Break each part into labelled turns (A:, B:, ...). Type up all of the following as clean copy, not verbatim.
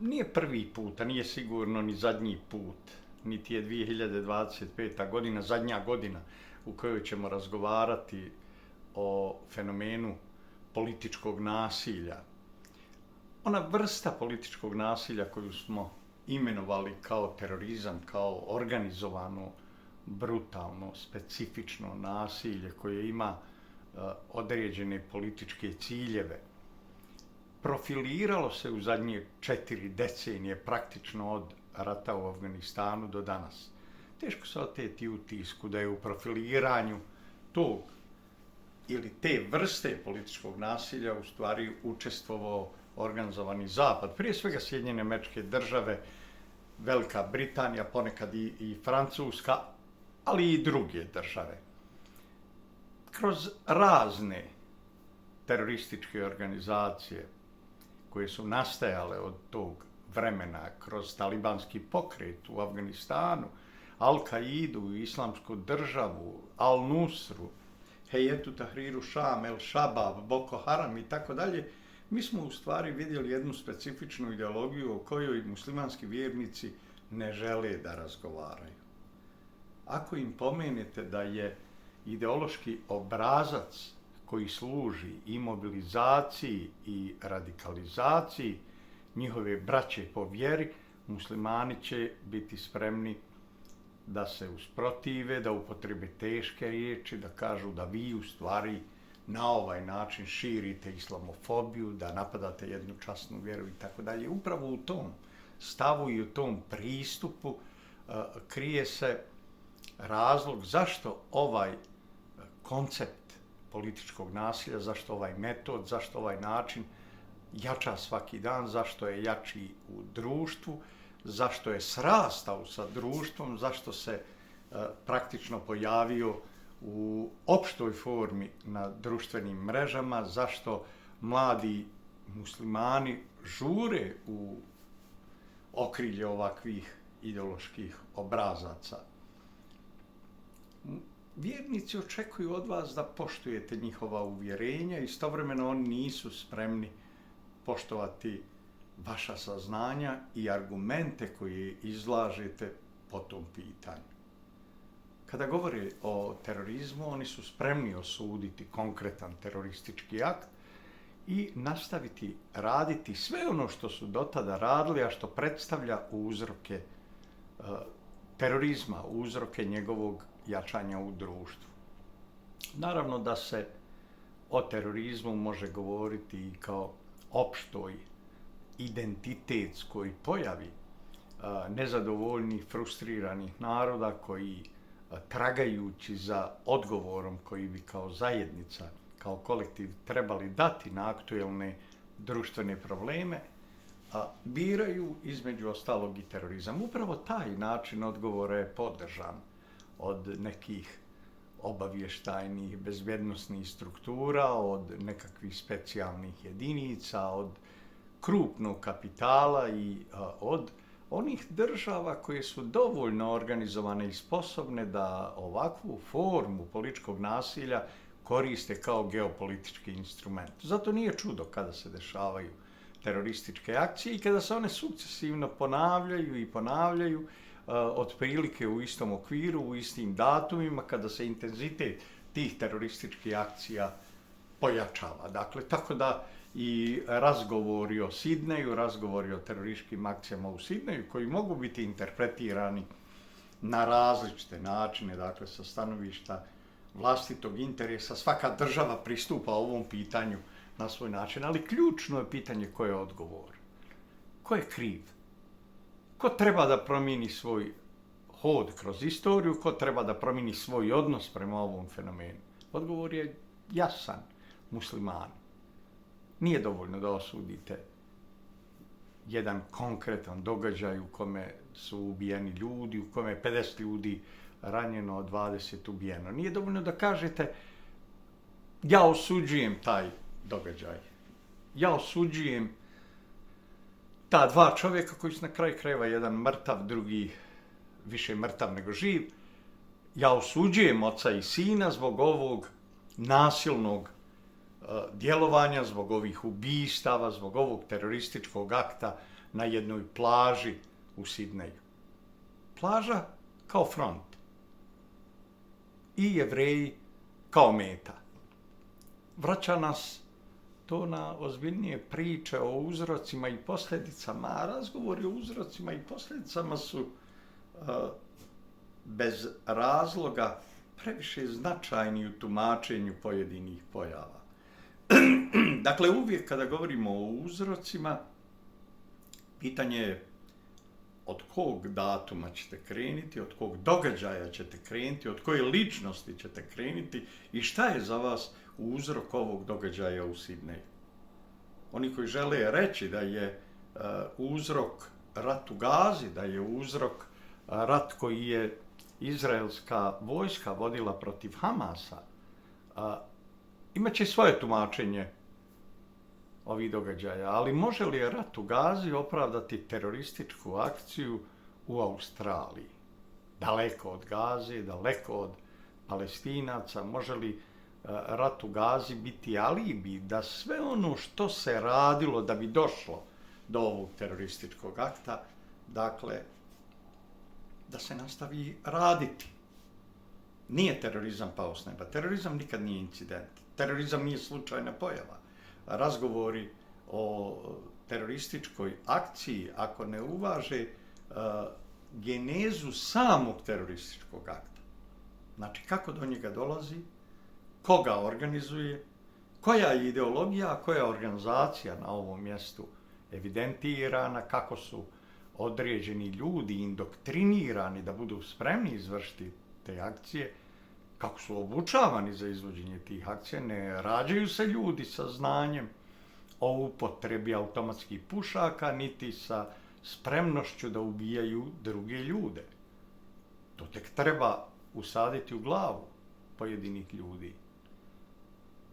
A: Nije prvi put, a nije sigurno ni zadnji put, niti je 2025. godina zadnja godina u kojoj ćemo razgovarati o fenomenu političkog nasilja. Ona vrsta političkog nasilja koju smo imenovali kao terorizam, kao organizovano, brutalno, specifično nasilje koje ima određene političke ciljeve, profiliralo se u zadnje 4 decenije praktično od rata u Afganistanu do danas. Teško se oteti utisku da je u profiliranju tog ili te vrste političkog nasilja u stvari učestvovao organizovani zapad, prije svega Sjedinjene Američke Države, Velika Britanija, ponekad i Francuska, ali i druge države. Kroz razne terorističke organizacije koje su nastajale od tog vremena, kroz talibanski pokret u Afganistanu, Al-Kaidu, Islamsku državu, Al-Nusru, Hejetu Tahriru Šam, El Šabab, Boko Haram i tako dalje, mi smo u stvari vidjeli jednu specifičnu ideologiju o kojoj muslimanski vjernici ne žele da razgovaraju. Ako im pomenete da je ideološki obrazac koji služi i mobilizaciji i radikalizaciji njihove braće po vjeri, muslimani će biti spremni da se usprotive, da upotrebe teške riječi, da kažu da vi u stvari na ovaj način širite islamofobiju, da napadate jednu časnu vjeru i tako dalje. Upravo u tom stavu i u tom pristupu krije se razlog zašto ovaj koncept političkog nasilja, zašto ovaj metod, zašto ovaj način jača svaki dan, zašto je jači u društvu, zašto je srastao sa društvom, zašto se praktično pojavio u opštoj formi na društvenim mrežama, zašto mladi muslimani žure u okrilje ovakvih ideoloških obrazaca. Vjernici očekuju od vas da poštujete njihova uvjerenja, istovremeno oni nisu spremni poštovati vaša saznanja i argumente koje izlažete po tom pitanju. Kada govore o terorizmu, oni su spremni osuditi konkretan teroristički akt i nastaviti raditi sve ono što su do tada radili, a što predstavlja uzroke terorizma, uzroke njegovog jačanja u društvu. Naravno da se o terorizmu može govoriti i kao opštoj identitetskoj pojavi nezadovoljnih, frustriranih naroda koji tragajući za odgovorom koji bi kao zajednica, kao kolektiv trebali dati na aktuelne društvene probleme, biraju između ostalog i terorizam. Upravo taj način odgovora je podržan od nekih obavještajnih bezbjednosnih struktura, od nekakvih specijalnih jedinica, od krupnog kapitala i od onih država koje su dovoljno organizovane i sposobne da ovakvu formu političkog nasilja koriste kao geopolitički instrument. Zato nije čudo kada se dešavaju terorističke akcije i kada se one sukcesivno ponavljaju, otprilike u istom okviru, u istim datumima, kada se intenzitet tih terorističkih akcija pojačava. Dakle, tako da i razgovori o Sidneju, razgovori o terorističkim akcijama u Sidneju, koji mogu biti interpretirani na različite načine, dakle, sa stanovišta vlastitog interesa. Svaka država pristupa ovom pitanju na svoj način, ali ključno je pitanje ko je odgovor. Ko je kriv? Ko treba da promijeni svoj hod kroz istoriju, ko treba da promijeni svoj odnos prema ovom fenomenu? Odgovor je jasan, muslimani. Nije dovoljno da osudite jedan konkretan događaj u kome su ubijeni ljudi, u kome je 50 ljudi ranjeno, 20 ubijeno. Nije dovoljno da kažete ja osuđujem taj događaj. Ja osuđujem ta dva čovjeka koji su na kraju krajeva, jedan mrtav, drugi više mrtav nego živ. Ja osuđujem oca i sina zbog ovog nasilnog djelovanja, zbog ovih ubistava, zbog ovog terorističkog akta na jednoj plaži u Sidneju. Plaža kao front. I Jevreji kao meta. Vraća nas to na ozbiljnije priče o uzrocima i posljedicama, a razgovori o uzrocima i posljedicama su bez razloga previše značajni u tumačenju pojedinih pojava. Dakle, uvijek kada govorimo o uzrocima, pitanje je od kog datuma ćete krenuti, od kog događaja ćete krenuti, od koje ličnosti ćete krenuti i šta je za vas uzrok ovog događaja u Sidneju. Oni koji žele reći da je uzrok rat u Gazi, da je uzrok rat koji je izraelska vojska vodila protiv Hamasa, imaće svoje tumačenje ovih događaja, ali može li rat u Gazi opravdati terorističku akciju u Australiji? Daleko od Gaze, daleko od Palestinaca, može li rat u Gazi biti alibi da sve ono što se radilo da bi došlo do ovog terorističkog akta, dakle, da se nastavi raditi. Nije terorizam pao s neba. Terorizam nikad nije incident. Terorizam nije slučajna pojava. Razgovori o terorističkoj akciji, ako ne uvaže genezu samog terorističkog akta, znači kako do njega dolazi, ko ga organizuje, koja je ideologija, koja je organizacija na ovom mjestu evidentirana, kako su određeni ljudi indoktrinirani da budu spremni izvršiti te akcije, kako su obučavani za izvođenje tih akcija. Ne rađaju se ljudi sa znanjem o upotrebi automatskih pušaka, niti sa spremnošću da ubijaju druge ljude. To tek treba usaditi u glavu pojedinih ljudi.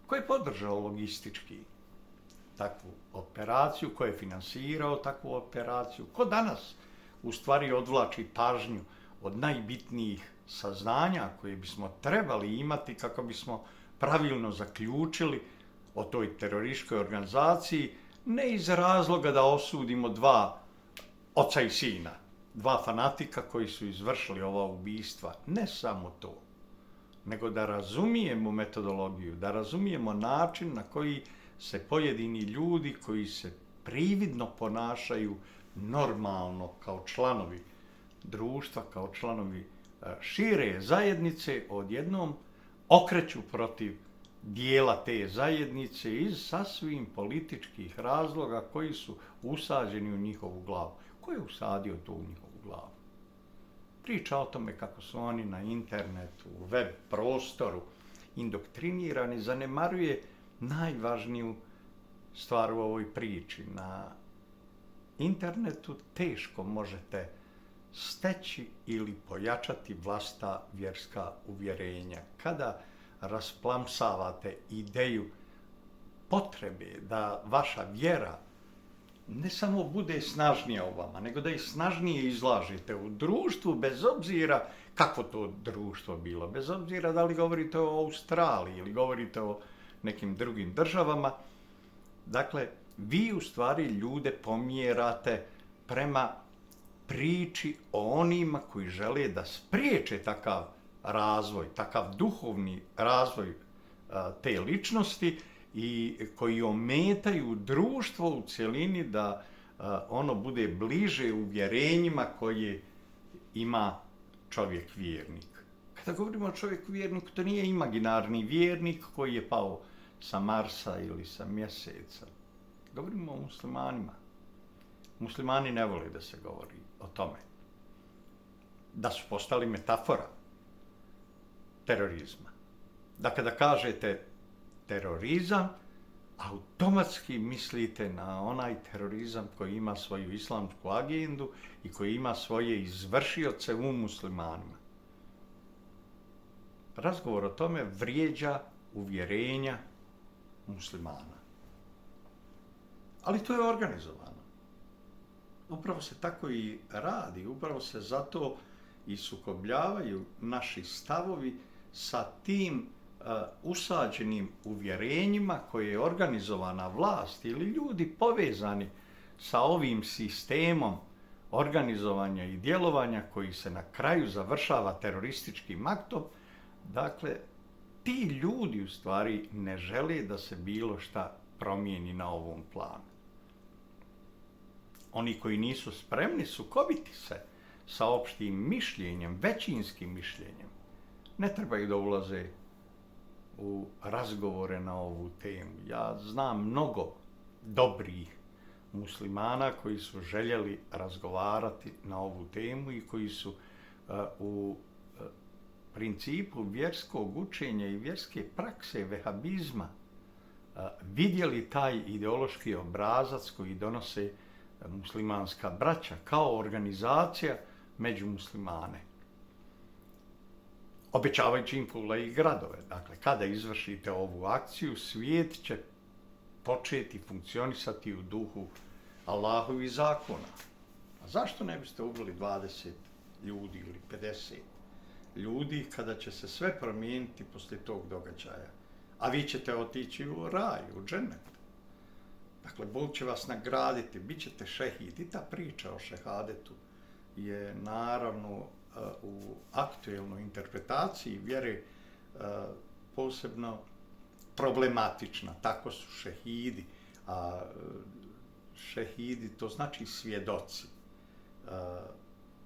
A: Ko je podržao logistički takvu operaciju, ko je finansirao takvu operaciju, ko danas u stvari odvlači pažnju od najbitnijih saznanja koje bismo trebali imati kako bismo pravilno zaključili o toj terorističkoj organizaciji, ne iz razloga da osudimo dva oca i sina, dva fanatika koji su izvršili ova ubistva, ne samo to, nego da razumijemo metodologiju, da razumijemo način na koji se pojedini ljudi koji se prividno ponašaju normalno kao članovi društva, kao članovi šire zajednice, odjednom okreću protiv dijela te zajednice iz sasvim političkih razloga koji su usađeni u njihovu glavu. Ko je usadio to u njihovu glavu? Priča o tome kako su oni na internetu, u web prostoru indoktrinirani, zanemaruje najvažniju stvar u ovoj priči. Na internetu teško možete steći ili pojačati vlastita vjerska uvjerenja. Kada rasplamsavate ideju potrebe da vaša vjera ne samo bude snažnija u vama, nego da i snažnije izlažete u društvu, bez obzira kako to društvo bilo, bez obzira da li govorite o Australiji ili govorite o nekim drugim državama. Dakle, vi u stvari ljude pomjerate prema priči o onima koji žele da spriječe takav razvoj, takav duhovni razvoj te ličnosti i koji ometaju društvo u cjelini da ono bude bliže uvjerenjima koje ima čovjek vjernik. Kada govorimo o čovjeku vjerniku, to nije imaginarni vjernik koji je pao sa Marsa ili sa Mjeseca. Govorimo o muslimanima. Muslimani ne vole da se govori o tome. Da su postali metafora terorizma. Da kada kažete terorizam, automatski mislite na onaj terorizam koji ima svoju islamsku agendu i koji ima svoje izvršioce u muslimanima. Razgovor o tome vrijeđa uvjerenja muslimana. Ali to je organizovano. Upravo se tako i radi, upravo se zato i sukobljavaju naši stavovi sa tim usađenim uvjerenjima koje je organizovana vlast ili ljudi povezani sa ovim sistemom organizovanja i djelovanja koji se na kraju završava terorističkim aktom, dakle, ti ljudi u stvari ne žele da se bilo šta promijeni na ovom planu. Oni koji nisu spremni sukobiti se sa opštim mišljenjem, većinskim mišljenjem, ne trebaju da ulaze u razgovore na ovu temu. Ja znam mnogo dobrih muslimana koji su željeli razgovarati na ovu temu i koji su u principu vjerskog učenja i vjerske prakse vehabizma vidjeli taj ideološki obrazac koji donose muslimanska braća kao organizacija među muslimane. Obećavajući im kule i gradove. Dakle, kada izvršite ovu akciju, svijet će početi funkcionisati u duhu Allahovih zakona. A zašto ne biste ubili 20 ljudi ili 50 ljudi kada će se sve promijeniti poslije tog događaja? A vi ćete otići u raj, u džennet. Dakle, Bog će vas nagraditi, bit ćete šehid. I ta priča o šehadetu je naravno u aktuelnoj interpretaciji vjere posebno problematična. Tako su šehidi, a šehidi to znači svjedoci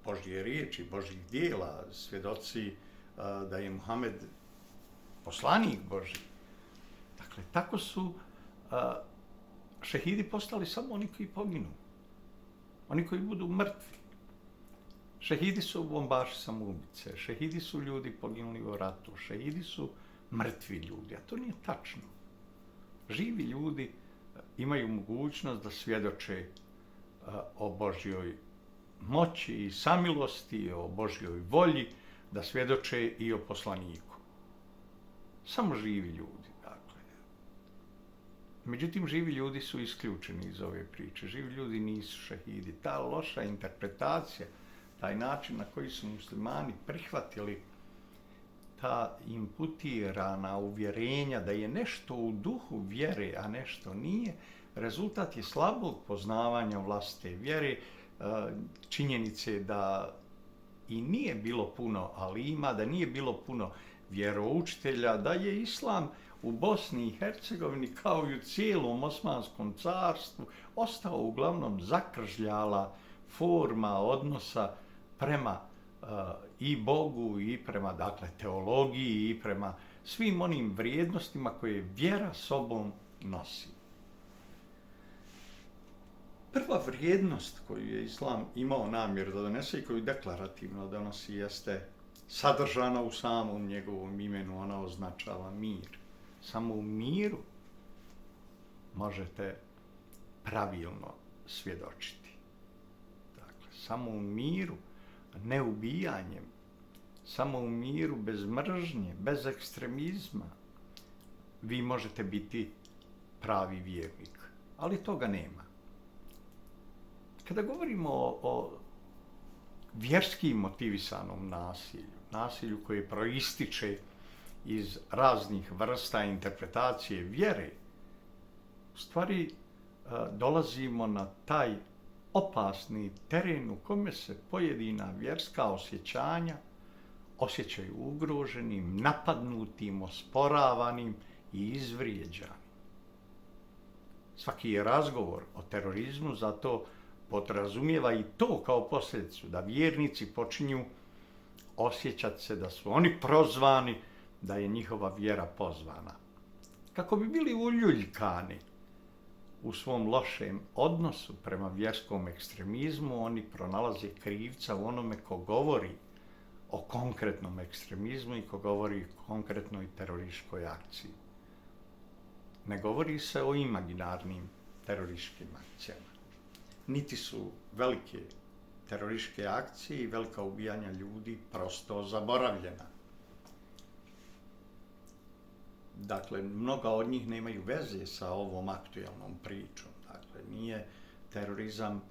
A: Božje riječi, Božjih dijela, svjedoci da je Muhammed poslanik Božji. Dakle, tako su šehidi postali samo oni koji poginu, oni koji budu mrtvi. Šehidi su bombaši samoubice, šehidi su ljudi poginuli u ratu, šehidi su mrtvi ljudi, a to nije tačno. Živi ljudi imaju mogućnost da svjedoče o Božjoj moći i samilosti, o Božjoj volji, da svjedoče i o poslaniku. Samo živi ljudi, dakle. Međutim, živi ljudi su isključeni iz ove priče. Živi ljudi nisu šehidi. Ta loša interpretacija, taj način na koji su muslimani prihvatili ta imputirana uvjerenja da je nešto u duhu vjere, a nešto nije, rezultat je slabog poznavanja vlastite vjere, činjenice da i nije bilo puno alima, da nije bilo puno vjeroučitelja, da je islam u Bosni i Hercegovini kao i u cijelom Osmanskom carstvu ostao uglavnom zakržljala forma odnosa prema i Bogu i prema, dakle, teologiji i prema svim onim vrijednostima koje vjera sobom nosi. Prva vrijednost koju je islam imao namjeru da donese i koju deklarativno donosi jeste sadržana u samom njegovom imenu, ona označava mir. Samo u miru možete pravilno svjedočiti. Dakle, samo u miru, ne ubijanjem, samo u miru, bez mržnje, bez ekstremizma, vi možete biti pravi vjernik. Ali toga nema. Kada govorimo o vjerski motivisanom nasilju koje proističe iz raznih vrsta interpretacije vjere, u stvari dolazimo na taj opasni teren u kome se pojedina vjerska osjećanja osjećaju ugroženim, napadnutim, osporavanim i izvrijeđanim. Svaki je razgovor o terorizmu zato podrazumijeva i to kao posljedicu, da vjernici počinju osjećati se da su oni prozvani, da je njihova vjera pozvana. Kako bi bili uljuljkani u svom lošem odnosu prema vjerskom ekstremizmu, oni pronalaze krivca u onome ko govori o konkretnom ekstremizmu i ko govori o konkretnoj terorističkoj akciji. Ne govori se o imaginarnim terorističkim akcijama. Niti su velike terorističke akcije i velika ubijanja ljudi prosto zaboravljena. Dakle, mnoga od njih nemaju veze sa ovom aktuelnom pričom. Dakle, nije terorizam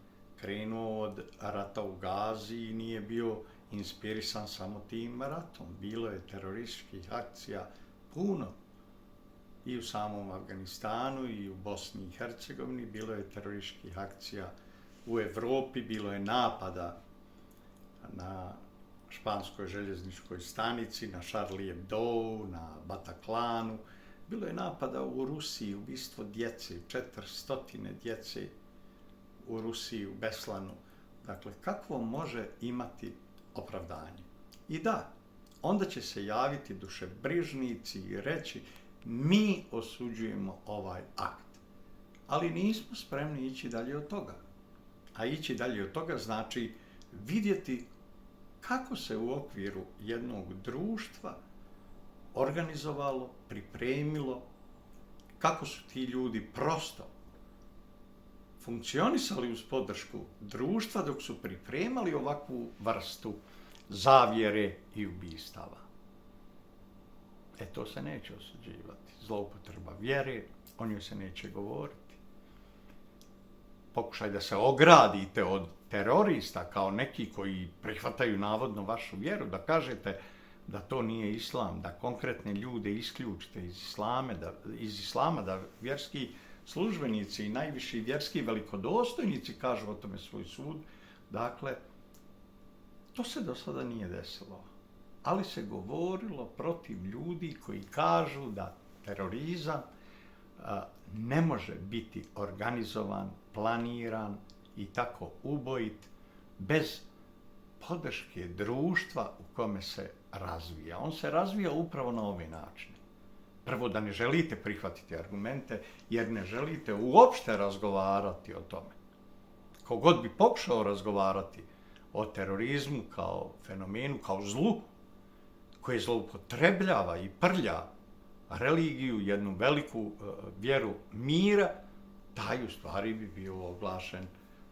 A: krenuo od rata u Gazi i nije bio inspirisan samo tim ratom. Bilo je terorističkih akcija puno i u samom Afganistanu i u Bosni i Hercegovini, bilo je terorističkih akcija u Evropi, bilo je napada na španskoj željezničkoj stanici, na Charlie Hebdo, na Bataclanu, bilo je napada u Rusiji, ubistvo djece, 400 djece u Rusiji, u Beslanu. Dakle, kakvo može imati opravdanje? I da, onda će se javiti dušebrižnici i reći mi osuđujemo ovaj akt. Ali nismo spremni ići dalje od toga. A ići dalje od toga znači vidjeti kako se u okviru jednog društva organizovalo, pripremilo, kako su ti ljudi prosto funkcionisali uz podršku društva dok su pripremali ovakvu vrstu zavjere i ubistava. To se neće osuđivati. Zloupotreba vjere, o njoj se neće govoriti. Pokušaj da se ogradite od terorista kao neki koji prihvataju navodno vašu vjeru, da kažete da to nije islam, da konkretne ljude isključite iz islama, da vjerski službenici i najviši vjerski velikodostojnici kažu o tome svoj sud. Dakle, to se do sada nije desilo. Ali se govorilo protiv ljudi koji kažu da terorizam ne može biti organizovan, planiran i tako ubojit bez podrške društva u kome se razvija. On se razvija upravo na ovaj način. Prvo, da ne želite prihvatiti argumente, jer ne želite uopšte razgovarati o tome. Kogod bi pokušao razgovarati o terorizmu kao fenomenu, kao zlu, koje zloupotrebljava i prlja religiju, jednu veliku vjeru mira, taj u stvari bi bio oglašen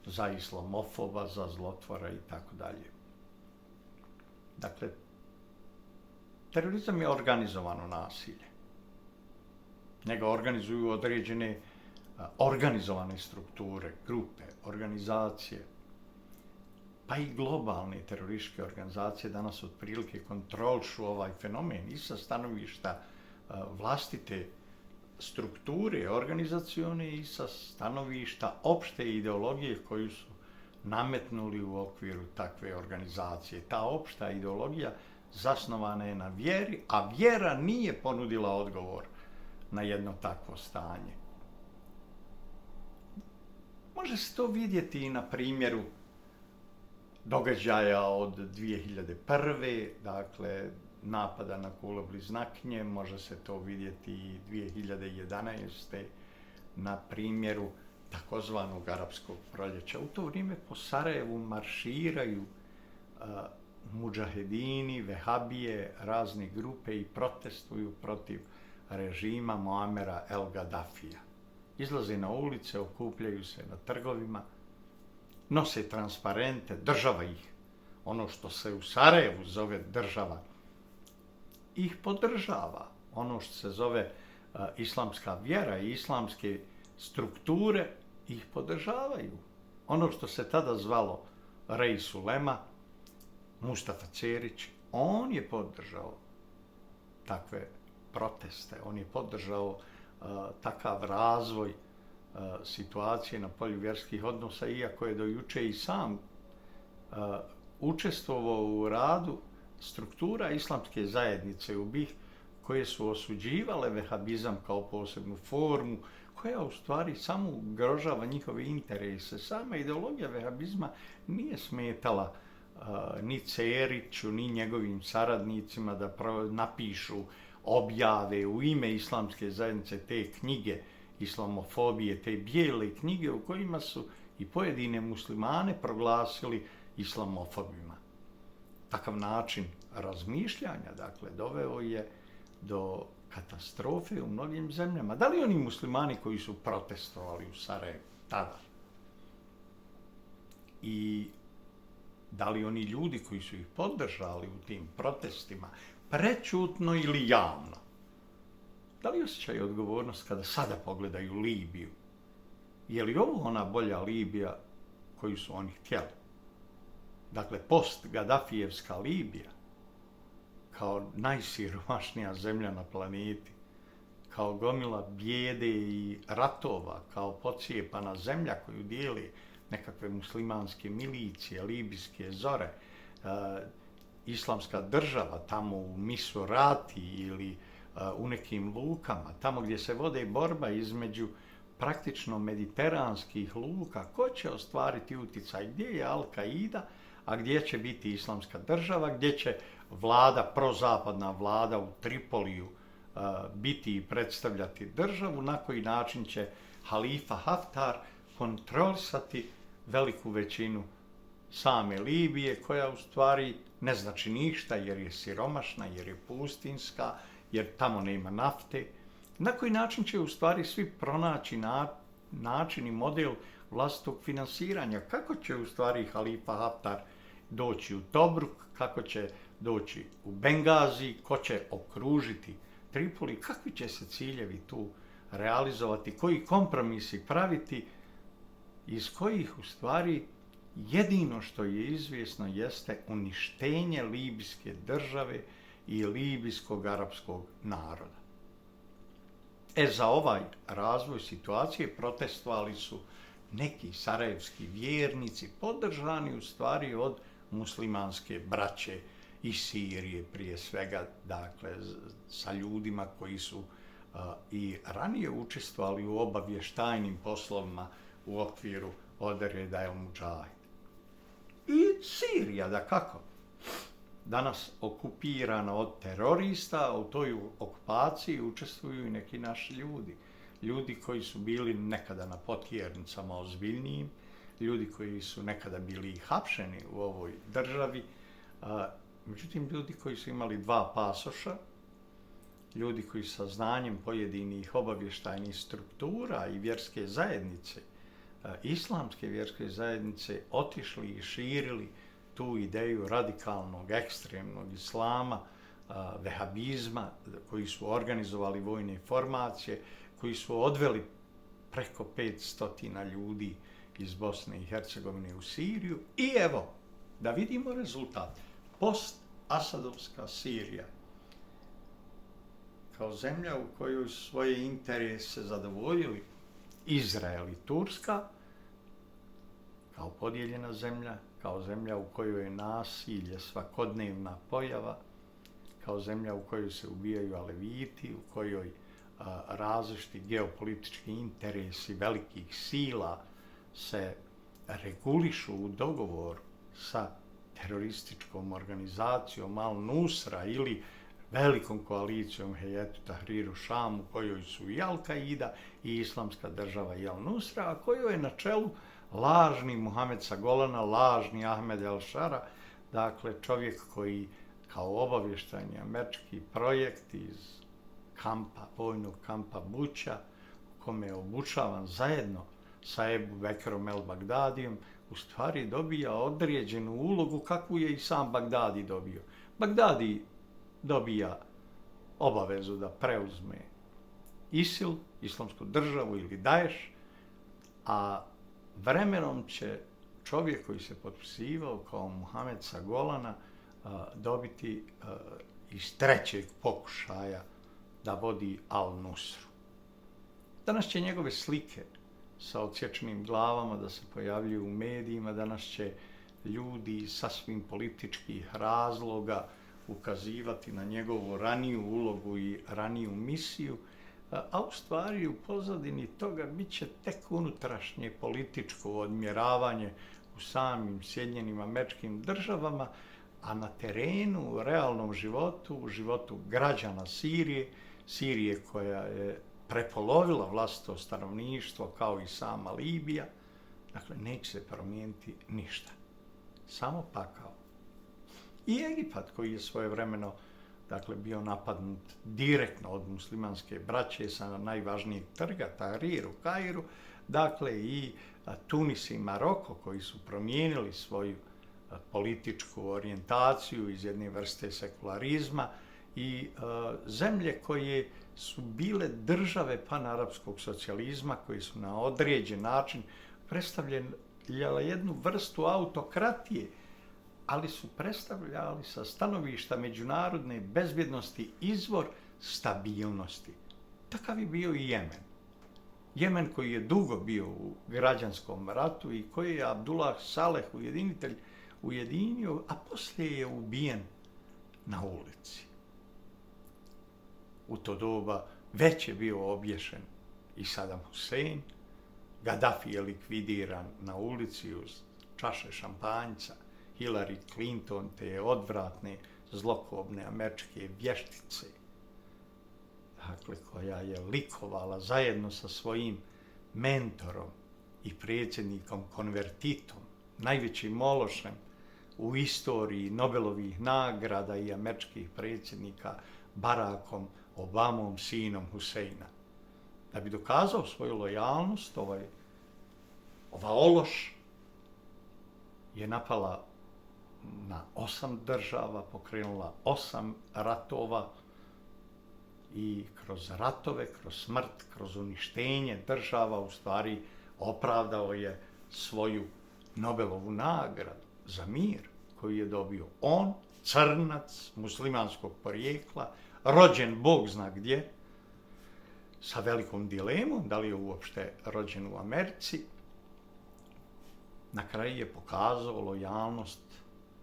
A: za islamofoba, za zlotvora i tako dalje. Dakle, terorizam je organizovano nasilje. Njega organizuju određene organizovane strukture, grupe, organizacije, pa i globalne terorističke organizacije danas otprilike kontrolišu ovaj fenomen i sa stanovišta vlastite strukture organizacione i sa stanovišta opšte ideologije koju su nametnuli u okviru takve organizacije. Ta opšta ideologija zasnovana je na vjeri, a vjera nije ponudila odgovor na jedno takvo stanje. Može se to vidjeti i na primjeru događaja od 2001. Dakle, napada na Kula Bliznakinje, može se to vidjeti i 2011. na primjeru takozvanog arapskog proljeća. U to vrijeme po Sarajevu marširaju mudžahedini, vehabije, razne grupe i protestuju protiv režima Muamera el Gaddafija. Izlaze na ulice, okupljaju se na trgovima, nose transparente, država ih, ono što se u Sarajevu zove država, ih podržava. Ono što se zove islamska vjera i islamske strukture ih podržavaju. Ono što se tada zvalo Reis Ulema, Mustafa Cerić, on je podržao takve proteste, on je podržao takav razvoj situacije na polju vjerskih odnosa, iako je do juče i sam učestvovao u radu struktura islamske zajednice u BiH koje su osuđivale vehabizam kao posebnu formu, koja u stvari samo ugrožava njihove interese. Sama ideologija vehabizma nije smetala ni Ceriću, ni njegovim saradnicima da napišu, objave u ime islamske zajednice te knjige islamofobije, te bijele knjige u kojima su i pojedine muslimane proglasili islamofobima. Takav način razmišljanja, dakle, doveo je do katastrofe u mnogim zemljama. Da li oni muslimani koji su protestovali u Sarajevu tada? I da li oni ljudi koji su ih podržali u tim protestima prećutno ili javno? Da li osjećaju odgovornost kada sada pogledaju Libiju? Je li ovo ona bolja Libija koju su oni htjeli? Dakle, post-Gaddafijevska Libija, kao najsiromašnija zemlja na planeti, kao gomila bijede i ratova, kao pocijepana zemlja koju dijeli nekakve muslimanske milicije, libijske zore, islamska država tamo u Misurati ili u nekim lukama, tamo gdje se vode borba između praktično mediteranskih luka, ko će ostvariti utjecaj, gdje je Al-Qaida, a gdje će biti islamska država, gdje će vlada, prozapadna vlada u Tripoliju biti i predstavljati državu, na koji način će halifa Haftar kontrolisati veliku većinu same Libije, koja u stvari ne znači ništa jer je siromašna, jer je pustinska, jer tamo nema nafte. Na koji način će u stvari svi pronaći način i model vlastitog finansiranja? Kako će u stvari halifa Haftar doći u Tobruk, kako će doći u Bengazi, ko će okružiti Tripoli, kakvi će se ciljevi tu realizovati, koji kompromisi praviti, iz kojih u stvari jedino što je izvjesno jeste uništenje libijske države i libijskog arapskog naroda. Za ovaj razvoj situacije protestovali su neki sarajevski vjernici, podržani u stvari od muslimanske braće iz Sirije prije svega, dakle sa ljudima koji su i ranije učestvovali u obavještajnim poslovima u okviru odreda El Mudžahid. I Sirija, dakako, danas okupirana od terorista, u toj okupaciji učestvuju i neki naši ljudi. Ljudi koji su bili nekada na potjernicama ozbiljnijim, ljudi koji su nekada bili i hapšeni u ovoj državi, međutim ljudi koji su imali dva pasoša, ljudi koji sa znanjem pojedinih obavještajnih struktura i vjerske zajednice, islamske vjerske zajednice, otišli i širili tu ideju radikalnog, ekstremnog islama, vehabizma, koji su organizovali vojne formacije, koji su odveli preko 500 ljudi iz Bosne i Hercegovine u Siriju. I evo, da vidimo rezultat. Post-Asadovska Sirija, kao zemlja u kojoj su svoje interese zadovoljili Izrael i Turska, kao podijeljena zemlja, kao zemlja u kojoj je nasilje svakodnevna pojava, kao zemlja u kojoj se ubijaju Aleviti, u kojoj različiti geopolitički interesi velikih sila se regulišu u dogovoru sa terorističkom organizacijom Al-Nusra ili velikom koalicijom Hejetu Tahriru Šam, u kojoj su i Al-Qaida i Islamska država i Al-Nusra, a kojoj je na čelu lažni Muhamed Sagolana, lažni Ahmed El-Šara, dakle čovjek koji kao obavještajni američki projekt iz vojnog kampa Buća, u kome je obučavan zajedno sa Ebu Bekrom el-Bagdadijom, u stvari dobija određenu ulogu kakvu je i sam Bagdadi dobio. Bagdadi dobija obavezu da preuzme ISIL, islamsku državu ili Daesh, a vremenom će čovjek koji se potpisivao kao Muhamed Sagolana dobiti iz trećeg pokušaja da vodi Al-Nusru. Danas će njegove slike sa odsječenim glavama da se pojavljuju u medijima, danas će ljudi sasvim političkih razloga ukazivati na njegovu raniju ulogu i raniju misiju, a u stvari u pozadini toga bit će tek unutrašnje političko odmjeravanje u samim Sjedinjenim Američkim Državama, a na terenu, u realnom životu, u životu građana Sirije koja je prepolovila vlastito stanovništvo kao i sama Libija, dakle neće se promijeniti ništa. Samo pakao. I Egipat koji je svojevremeno bio napadnut direktno od muslimanske braće sa najvažnijeg trga, Tahrir u Kairu, dakle i Tunis i Maroko koji su promijenili svoju političku orijentaciju iz jedne vrste sekularizma i zemlje koje su bile države panarapskog socijalizma koji su na određen način predstavljale jednu vrstu autokratije, ali su predstavljali sa stanovišta međunarodne bezbjednosti izvor stabilnosti. Takav je bio i Jemen. Jemen koji je dugo bio u građanskom ratu i koji je Abdullah Saleh, ujedinitelj, ujedinio, a poslije je ubijen na ulici. U to doba već je bio obješen i Saddam Hussein, Gaddafi je likvidiran na ulici uz čaše šampanjca, Hillary Clinton, te odvratne, zlokobne američke vještice, dakle, koja je likovala zajedno sa svojim mentorom i predsjednikom konvertitom, najvećim ološem u istoriji Nobelovih nagrada i američkih predsjednika, Barackom Obamom, sinom Huseina. Da bi dokazao svoju lojalnost, ova ološ je napala na 8 država, pokrenula 8 ratova i kroz ratove, kroz smrt, kroz uništenje država u stvari opravdao je svoju Nobelovu nagradu za mir koju je dobio on, crnac, muslimanskog porijekla, rođen Bog zna gdje, sa velikom dilemom, da li je uopšte rođen u Americi. Na kraju je pokazao lojalnost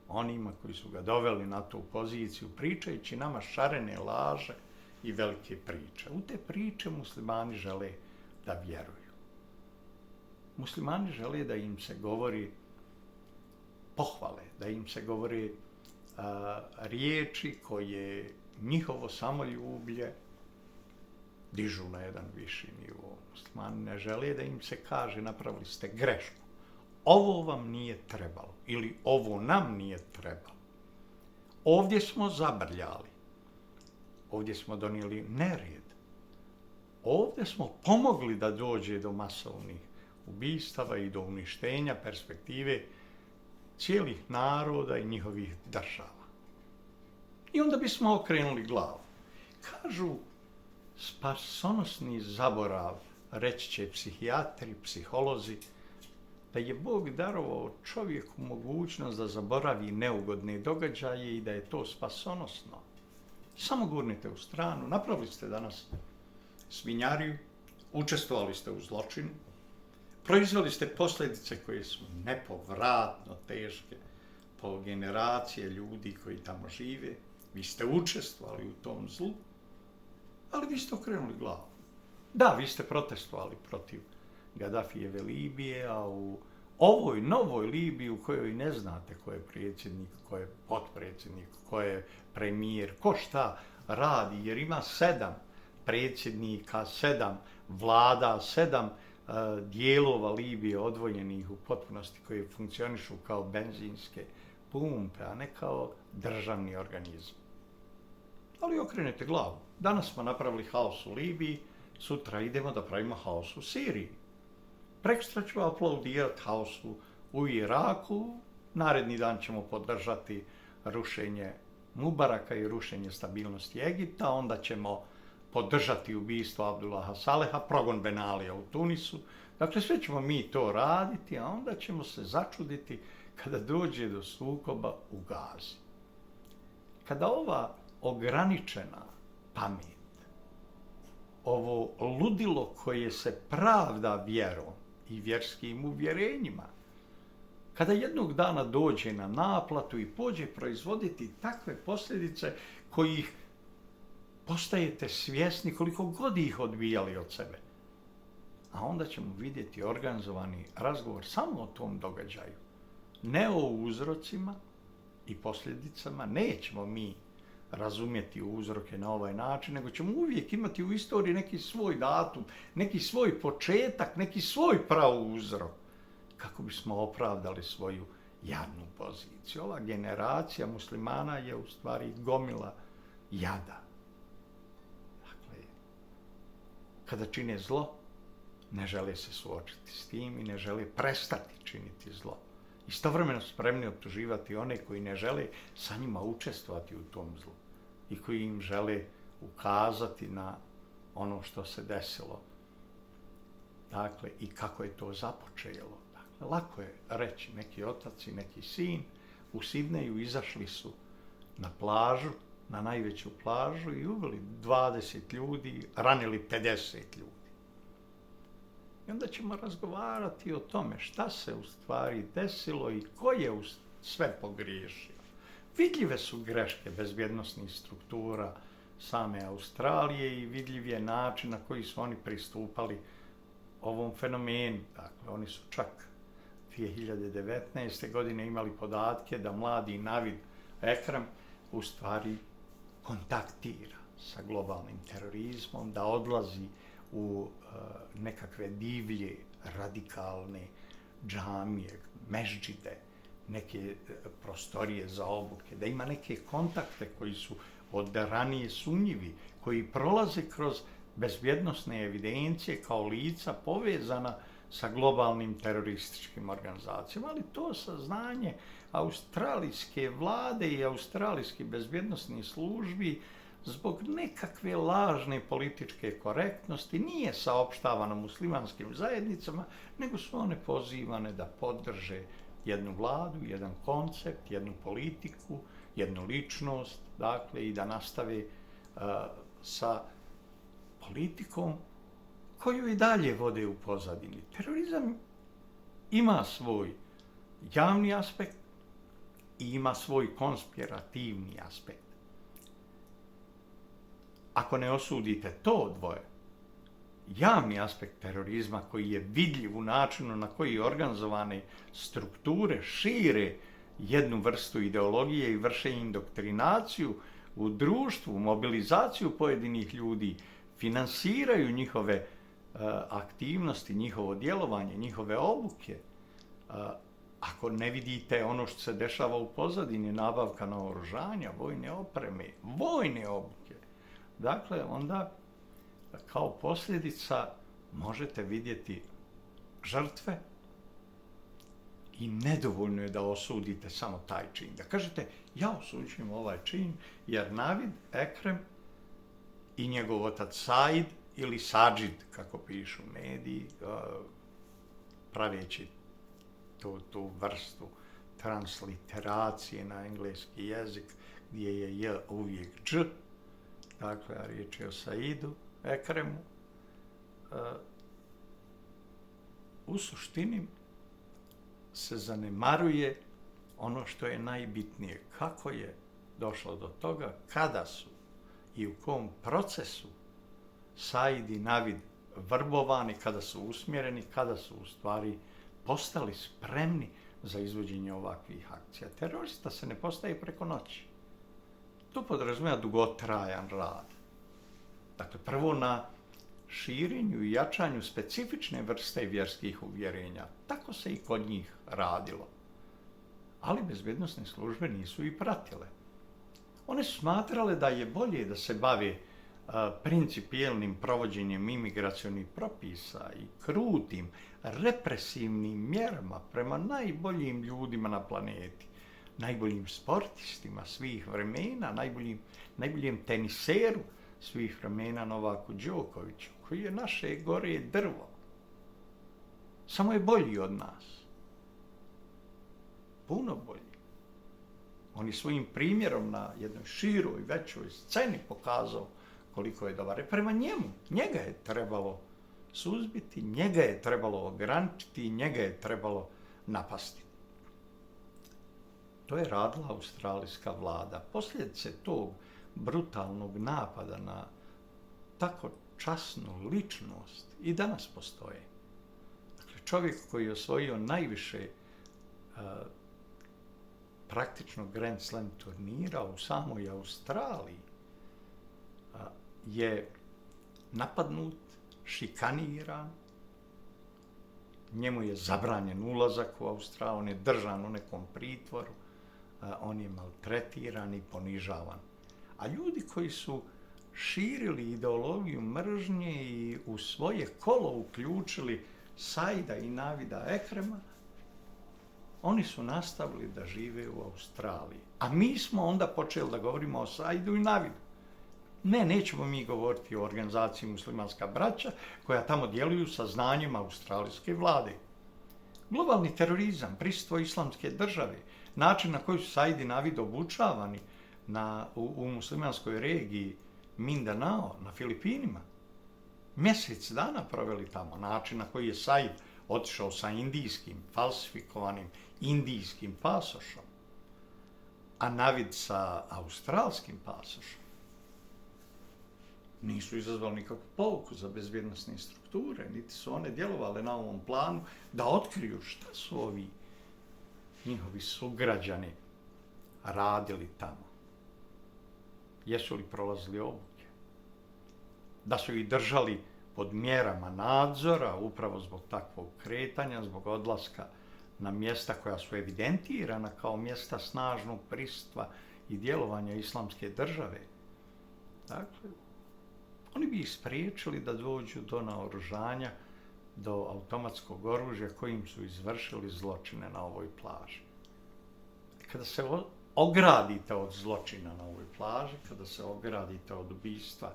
A: onima koji su ga doveli na tu poziciju, pričajući nama šarene laže i velike priče. U te priče muslimani žele da vjeruju. Muslimani žele da im se govori pohvale, da im se govori riječi koje njihovo samoljublje dižu na jedan viši nivo. Muslimani ne žele da im se kaže napravili ste grešku. Ovo vam nije trebalo ili ovo nam nije trebalo. Ovdje smo zabrljali. Ovdje smo donijeli nered. Ovdje smo pomogli da dođe do masovnih ubistava i do uništenja perspektive cijelih naroda i njihovih država. I onda bismo okrenuli glavu. Kažu, spasonosni zaborav, reći će psihijatri, psiholozi, da je Bog darovao čovjeku mogućnost da zaboravi neugodne događaje i da je to spasonosno. Samo gurnite u stranu, napravili ste danas svinjariju, učestvovali ste u zločinu, proizveli ste posljedice koje su nepovratno teške po generacije ljudi koji tamo žive, vi ste učestvovali u tom zlu, ali vi ste okrenuli glavu. Da, vi ste protestovali protiv Gaddafijeve Libije, a u ovoj novoj Libiji u kojoj ne znate ko je predsjednik, ko je potpredsjednik, ko je premijer, ko šta radi, jer ima 7 predsjednika, 7 vlada, 7 dijelova Libije odvojenih u potpunosti koji funkcionišu kao benzinske pumpe, a ne kao državni organizam. Ali okrenete glavu. Danas smo napravili haos u Libiji, sutra idemo da pravimo haos u Siriji. Prekstra ću aplaudirati haosu u Iraku, naredni dan ćemo podržati rušenje Mubaraka i rušenje stabilnosti Egipta, onda ćemo podržati ubistvo Abdullaha Saleha, progon Benalija u Tunisu. Dakle, sve ćemo mi to raditi, a onda ćemo se začuditi kada dođe do sukoba u Gazi. Kada ova ograničena pamet, ovo ludilo koje se pravda vjerom i vjerskim uvjerenjima, kada jednog dana dođe na naplatu i pođe proizvoditi takve posljedice kojih postajete svjesni koliko god ih odbijali od sebe. A onda ćemo vidjeti organizovani razgovor samo o tom događaju. Ne o uzrocima i posljedicama, nećemo mi razumjeti uzroke na ovaj način, nego ćemo uvijek imati u istoriji neki svoj datum, neki svoj početak, neki svoj prauzrok, kako bismo opravdali svoju jadnu poziciju. Ova generacija muslimana je u stvari gomila jada. Dakle, kada čine zlo, ne žele se suočiti s tim i ne žele prestati činiti zlo. Istovremeno spremni optuživati one koji ne žele sa njima učestvovati u tom zlu i koji im žele ukazati na ono što se desilo. Dakle, i kako je to započelo. Dakle, lako je reći, neki otac i neki sin u Sidneju izašli su na plažu na najveću plažu i ubili 20 ljudi, ranili 50 ljudi. I onda ćemo razgovarati o tome šta se u stvari desilo i ko je sve pogriješio. Vidljive su greške bezbjednosnih struktura same Australije i vidljiv je način na koji su oni pristupali ovom fenomenu. Dakle, oni su čak 2019. godine imali podatke da mladi Navid Ekrem u stvari kontaktira sa globalnim terorizmom, da odlazi u nekakve divlje, radikalne džamije, mešdžide, neke prostorije za obuke, da ima neke kontakte koji su od ranije sumnjivi, koji prolaze kroz bezbjednosne evidencije kao lica povezana sa globalnim terorističkim organizacijama, ali to saznanje australijske vlade i australijskih bezbjednosnih službi zbog nekakve lažne političke korektnosti nije saopštavano muslimanskim zajednicama, nego su one pozivane da podrže jednu vladu, jedan koncept, jednu politiku, jednu ličnost, dakle, i da nastave sa politikom koju i dalje vode u pozadini. Terorizam ima svoj javni aspekt i ima svoj konspirativni aspekt. Ako ne osudite to dvoje, javni aspekt terorizma koji je vidljiv u načinu na koji organizovane strukture šire jednu vrstu ideologije i vrše indoktrinaciju u društvu, mobilizaciju pojedinih ljudi, finansiraju njihove aktivnosti, njihovo djelovanje, njihove obuke. Ako ne vidite ono što se dešava u pozadini, nabavka naoružanja, vojne opreme, vojne obuke, dakle, onda kao posljedica možete vidjeti žrtve i nedovoljno je da osudite samo taj čin. Da kažete, ja osuđujem ovaj čin jer Navid Ekrem i njegov otac Said ili Sadžid, kako pišu mediji, praveći tu vrstu transliteracije na engleski jezik, gdje je J uvijek Dž, dakle, a riječ je o Saidu Ekremu, u suštini se zanemaruje ono što je najbitnije. Kako je došlo do toga, kada su i u kom procesu Said i Navid vrbovani, kada su usmjereni, kada su u stvari postali spremni za izvođenje ovakvih akcija. Terorista se ne postaje preko noći. To podrazumijeva dugotrajan rad. Dakle, prvo na širenju i jačanju specifične vrste vjerskih uvjerenja. Tako se i kod njih radilo. Ali bezbjednosne službe nisu i pratile. One su smatrale da je bolje da se bave principijelnim provođenjem imigracionih propisa i krutim, represivnim mjerama prema najboljim ljudima na planeti, najboljim sportistima svih vremena, najboljem teniseru svih vremena Novaku Đokoviću, koji je naše gore drvo. Samo je bolji od nas. Puno bolji. On je svojim primjerom na jednoj široj, većoj sceni pokazao koliko je dobar. Prema njemu, njega je trebalo suzbiti, njega je trebalo ograničiti, njega je trebalo napasti. To je radila australijska vlada. Posljedice tog brutalnog napada na tako časnu ličnost i danas postoje. Dakle, čovjek koji je osvojio najviše praktično Grand Slam turnira u samoj Australiji je napadnut, šikaniran, njemu je zabranjen ulazak u Australiju, on je držan u nekom pritvoru, on je maltretiran i ponižavan. A ljudi koji su širili ideologiju mržnje i u svoje kolo uključili Saida i Navida Ekrema, oni su nastavili da žive u Australiji. A mi smo onda počeli da govorimo o Saidu i Navidu. Ne, nećemo mi govoriti o organizaciji Muslimanska braća koja tamo djeluju sa znanjem australijske vlade. Globalni terorizam, prisustvo islamske države, način na koji su Said i Navid obučavani u muslimanskoj regiji Mindanao na Filipinima. Mjesec dana proveli tamo, način na koji je Said otišao sa indijskim, falsifikovanim indijskim pasošom, a Navid sa australskim pasošom. Nisu izazvali nikakvu pouku za bezbjednosne strukture, niti su one djelovale na ovom planu da otkriju šta su ovi njihovi sugrađani radili tamo. Jesu li prolazili obuke? Da su ih držali pod mjerama nadzora upravo zbog takvog kretanja, zbog odlaska na mjesta koja su evidentirana kao mjesta snažnog prisustva i djelovanja islamske države. Dakle, oni bi ih spriječili da dođu do naoružanja, do automatskog oružja kojim su izvršili zločine na ovoj plaži. Kada se ogradite od zločina na ovoj plaži, kada se ogradite od ubistva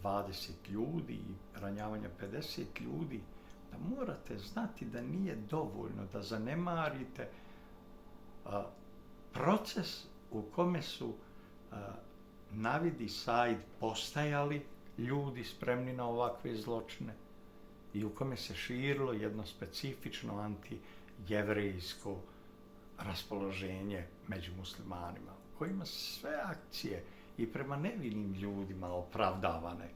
A: 20 ljudi i ranjavanja 50 ljudi, da morate znati da nije dovoljno da zanemarite proces u kome su Navid i Said postajali ljudi spremni na ovakve zločine i u kome se širilo jedno specifično antijevrejsko raspoloženje među muslimanima, u kojima sve akcije i prema nevinim ljudima opravdavane.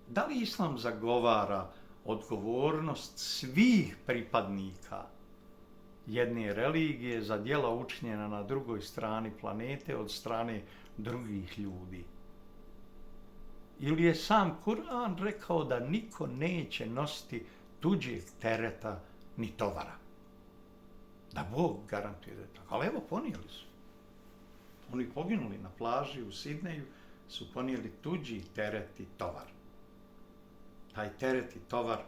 A: Da li islam zagovara odgovornost svih pripadnika jedne religije za djela učinjena na drugoj strani planete od strane drugih ljudi? Ili je sam Kur'an rekao da niko neće nositi tuđeg tereta ni tovara? Da Bog garantuje da je tako. Ali evo, ponijeli su. Oni poginuli na plaži u Sidneju su ponijeli tuđi teret i tovar. Taj teret i tovar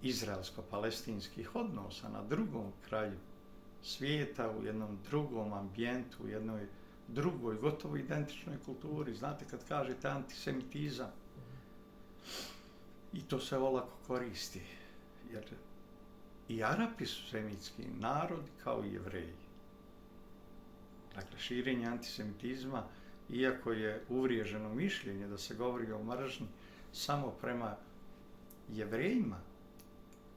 A: izraelsko-palestinskih odnosa na drugom kraju svijeta, u jednom drugom ambijentu, u jednoj drugoj, gotovo identičnoj kulturi. Znate, kad kažete antisemitizam, i to se olako koristi, jer i Arapi su semitski narodi kao i Jevreji. Dakle, širenje antisemitizma, iako je uvriježeno mišljenje da se govori o mržnji samo prema Jevrejima,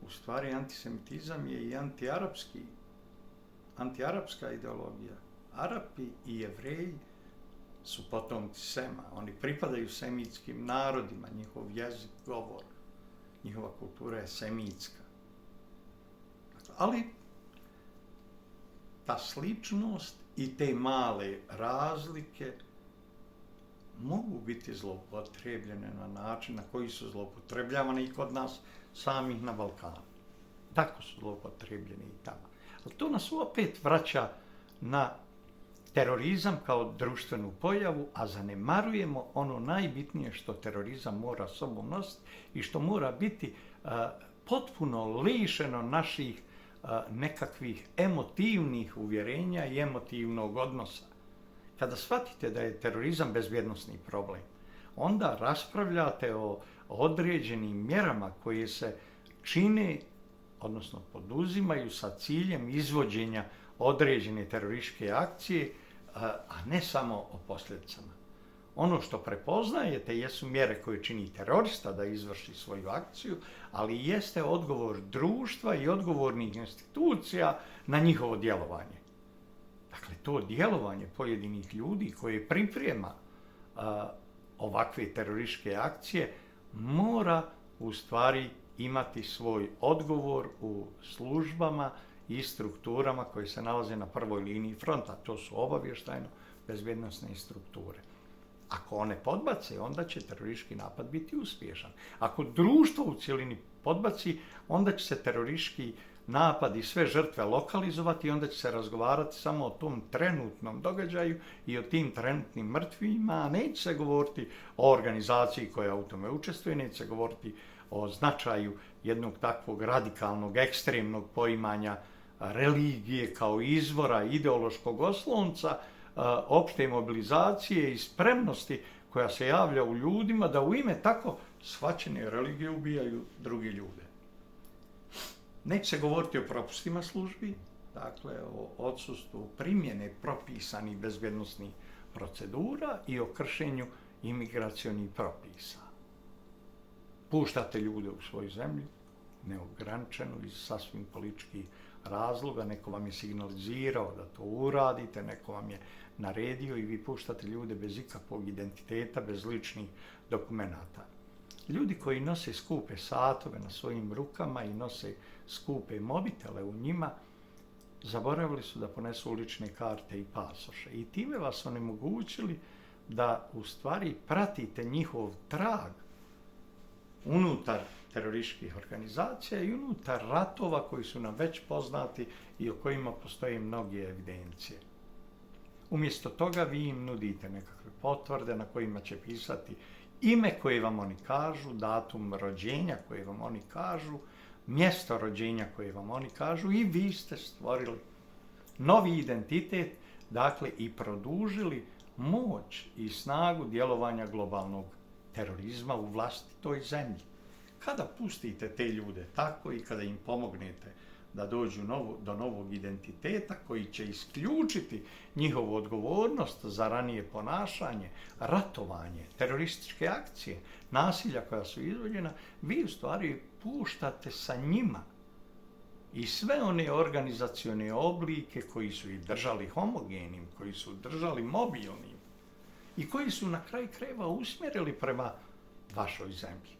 A: u stvari antisemitizam je i antiarapska ideologija. Arapi i Jevreji su potomci Sema, oni pripadaju semitskim narodima, njihov jezik, govor, njihova kultura je semitska. Ali ta sličnost i te male razlike mogu biti zloupotrebljene na način na koji su zloupotrebljavane i kod nas samih na Balkanu. Tako su zloupotrebljene i tamo. Ali to nas opet vraća na terorizam kao društvenu pojavu, a zanemarujemo ono najbitnije što terorizam mora sobom nositi i što mora biti potpuno lišeno naših nekakvih emotivnih uvjerenja i emotivnog odnosa. Kada shvatite da je terorizam bezbjednosni problem, onda raspravljate o određenim mjerama koje se čine, odnosno poduzimaju sa ciljem izvođenja određene terorističke akcije, a ne samo o posljedicama. Ono što prepoznajete jesu mjere koje čini terorista da izvrši svoju akciju, ali jeste odgovor društva i odgovornih institucija na njihovo djelovanje. Dakle, to djelovanje pojedinih ljudi koje priprema ovakve terorističke akcije mora u stvari imati svoj odgovor u službama i strukturama koje se nalaze na prvoj liniji fronta. To su obavještajno-bezbjednosne strukture. Ako one podbace, onda će teroristički napad biti uspješan. Ako društvo u cjelini podbaci, onda će se teroristički napad i sve žrtve lokalizovati i onda će se razgovarati samo o tom trenutnom događaju i o tim trenutnim mrtvima, a neće se govoriti o organizaciji koja u tome učestvuje, neće se govoriti o značaju jednog takvog radikalnog, ekstremnog poimanja religije kao izvora ideološkog oslonca, opšte mobilizacije i spremnosti koja se javlja u ljudima da u ime tako shvaćene religije ubijaju druge ljude. Neće se govoriti o propustima službi, dakle o odsustvu primjene propisanih bezbjednosnih procedura i o kršenju imigracionih propisa. Puštate ljude u svoju zemlju, neograničeno iz sasvim političkih razloga, neko vam je signalizirao da to uradite, neko vam je naredio i vi puštate ljude bez ikakvog identiteta, bez ličnih dokumenata. Ljudi koji nose skupe satove na svojim rukama i nose skupe mobitele u njima, zaboravili su da ponesu lične karte i pasoše i time vas onemogućili da u stvari pratite njihov trag unutar terorističkih organizacija i unutar ratova koji su nam već poznati i o kojima postoje mnoge evidencije. Umjesto toga vi im nudite nekakve potvrde na kojima će pisati ime koje vam oni kažu, datum rođenja koje vam oni kažu, mjesto rođenja koje vam oni kažu i vi ste stvorili novi identitet, dakle i produžili moć i snagu djelovanja globalnog terorizma u vlastitoj zemlji. Kada pustite te ljude tako i kada im pomognete da dođu do novog identiteta koji će isključiti njihovu odgovornost za ranije ponašanje, ratovanje, terorističke akcije, nasilja koja su izvođena, vi u stvari puštate sa njima i sve one organizacione oblike koji su ih držali homogenim, koji su držali mobilnim i koji su na kraju krajeva usmjerili prema vašoj zemlji.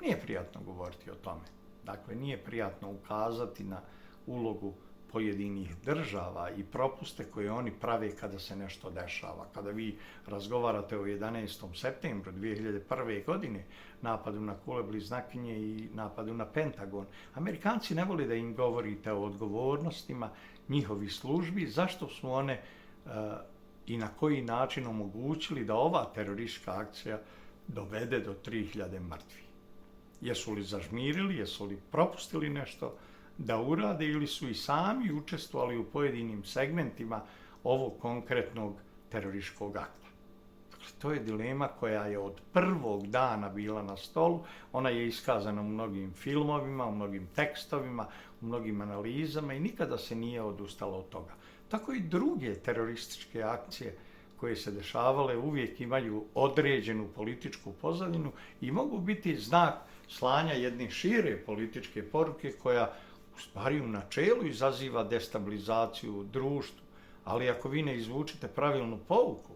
A: Nije prijatno govoriti o tome. Dakle, nije prijatno ukazati na ulogu pojedinih država i propuste koje oni prave kada se nešto dešava. Kada vi razgovarate o 11. septembru 2001. godine, napadu na kule bliznakinje i napadu na Pentagon, Amerikanci ne vole da im govorite o odgovornostima njihovih službi, zašto su one i na koji način omogućili da ova teroristička akcija dovede do 3000 mrtvih. Jesu li zažmirili, jesu li propustili nešto da urade ili su i sami učestvovali u pojedinim segmentima ovog konkretnog terorističkog akta. Dakle, to je dilema koja je od prvog dana bila na stolu. Ona je iskazana u mnogim filmovima, u mnogim tekstovima, u mnogim analizama i nikada se nije odustalo od toga. Tako i druge terorističke akcije koje se dešavale uvijek imaju određenu političku pozadinu i mogu biti znak slanja jedne šire političke poruke koja u stvari u načelu izaziva destabilizaciju u društvu. Ali ako vi ne izvučete pravilnu pouku,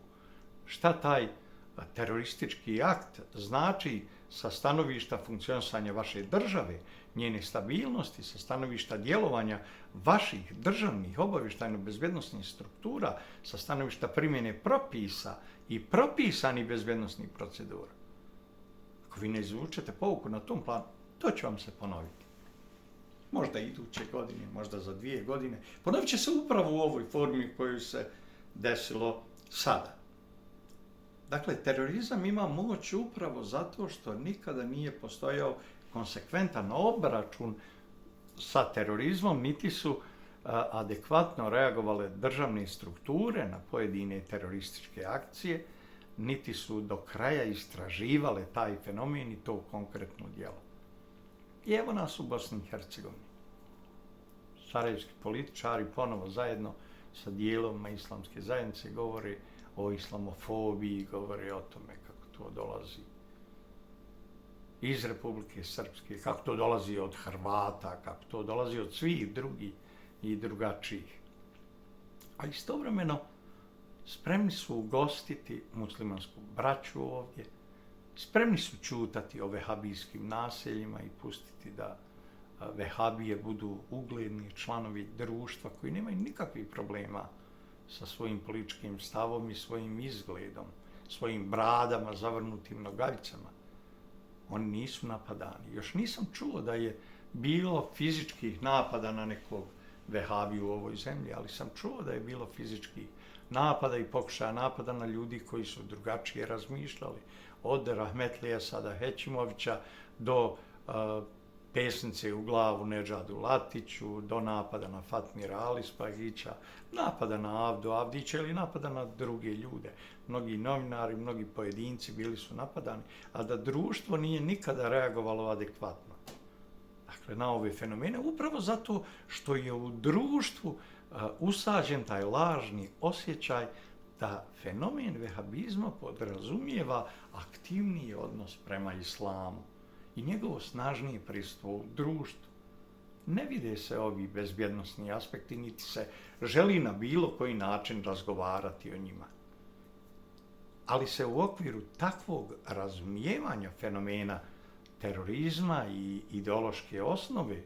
A: šta taj teroristički akt znači sa stanovišta funkcionisanja vaše države, njene stabilnosti, sa stanovišta djelovanja vaših državnih obavještajno-bezbjednosnih struktura, sa stanovišta primjene propisa i propisanih bezbjednosnih procedura. Ako vi ne izvučete pouku na tom planu, to će vam se ponoviti. Možda iduće godine, možda za 2 godine. Ponovit će se upravo u ovoj formi koju se desilo sada. Dakle, terorizam ima moć upravo zato što nikada nije postojao konsekventan obračun sa terorizmom, niti su adekvatno reagovale državne strukture na pojedine terorističke akcije, niti su do kraja istraživale taj fenomen i to konkretno djelo. I evo nas u Bosni i Hercegovini. Sarajevski političari ponovo zajedno sa dijelovima islamske zajednice govore o islamofobiji, govore o tome kako to dolazi iz Republike Srpske, kako to dolazi od Hrvata, kako to dolazi od svih drugih i drugačijih. A istovremeno spremni su ugostiti muslimansku braću ovdje, spremni su čutati o vehabijskim naseljima i pustiti da vehabije budu ugledni članovi društva koji nemaju nikakvih problema sa svojim političkim stavom i svojim izgledom, svojim bradama, zavrnutim nogavicama. Oni nisu napadani. Još nisam čuo da je bilo fizičkih napada na nekog vehabiju u ovoj zemlji, ali sam čuo da je bilo fizičkih napada i pokušaja napada na ljudi koji su drugačije razmišljali. Od Rahmetlija Sada Hećimovića do pesnice u glavu Nedžadu Latiću, do napada na Fatmira Alispahića, napada na Avdu Avdića ili napada na druge ljude. Mnogi novinari, mnogi pojedinci bili su napadani, a da društvo nije nikada reagovalo adekvatno. dakle, na ove fenomene, upravo zato što je u društvu usađen taj lažni osjećaj da fenomen vehabizma podrazumijeva aktivniji odnos prema islamu i njegovo snažnije prisustvo u društvu. Ne vide se ovi bezbjednosni aspekti, niti se želi na bilo koji način razgovarati o njima. Ali se u okviru takvog razumijevanja fenomena terorizma i ideološke osnove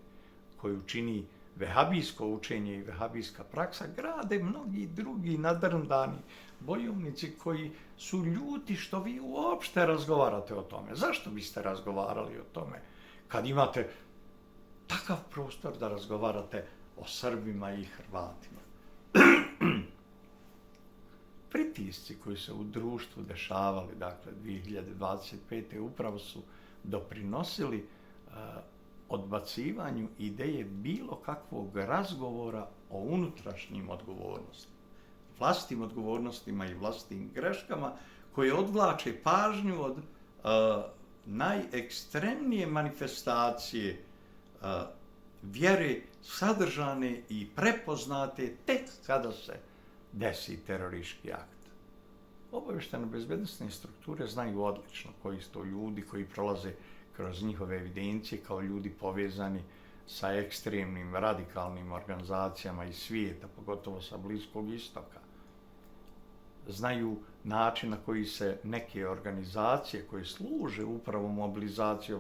A: koju čini vehabijsko učenje i vehabijska praksa, grade mnogi drugi nadrndani bojovnici koji su ljuti što vi uopšte razgovarate o tome. Zašto biste razgovarali o tome kad imate takav prostor da razgovarate o Srbima i Hrvatima? Pritisci koji se u društvu dešavali, dakle 2025. upravo su doprinosili odbacivanju ideje bilo kakvog razgovora o unutrašnjim odgovornostima, vlastitim odgovornostima i vlastitim greškama koje odvlače pažnju od najekstremnije manifestacije vjere sadržane i prepoznate tek kada se desi teroristički akt. Obavještajno-bezbednosne strukture znaju odlično koji su to ljudi koji prolaze kroz njihove evidencije kao ljudi povezani sa ekstremnim, radikalnim organizacijama iz svijeta, pogotovo sa Bliskog istoka. Znaju način na koji se neke organizacije koje služe upravo mobilizaciji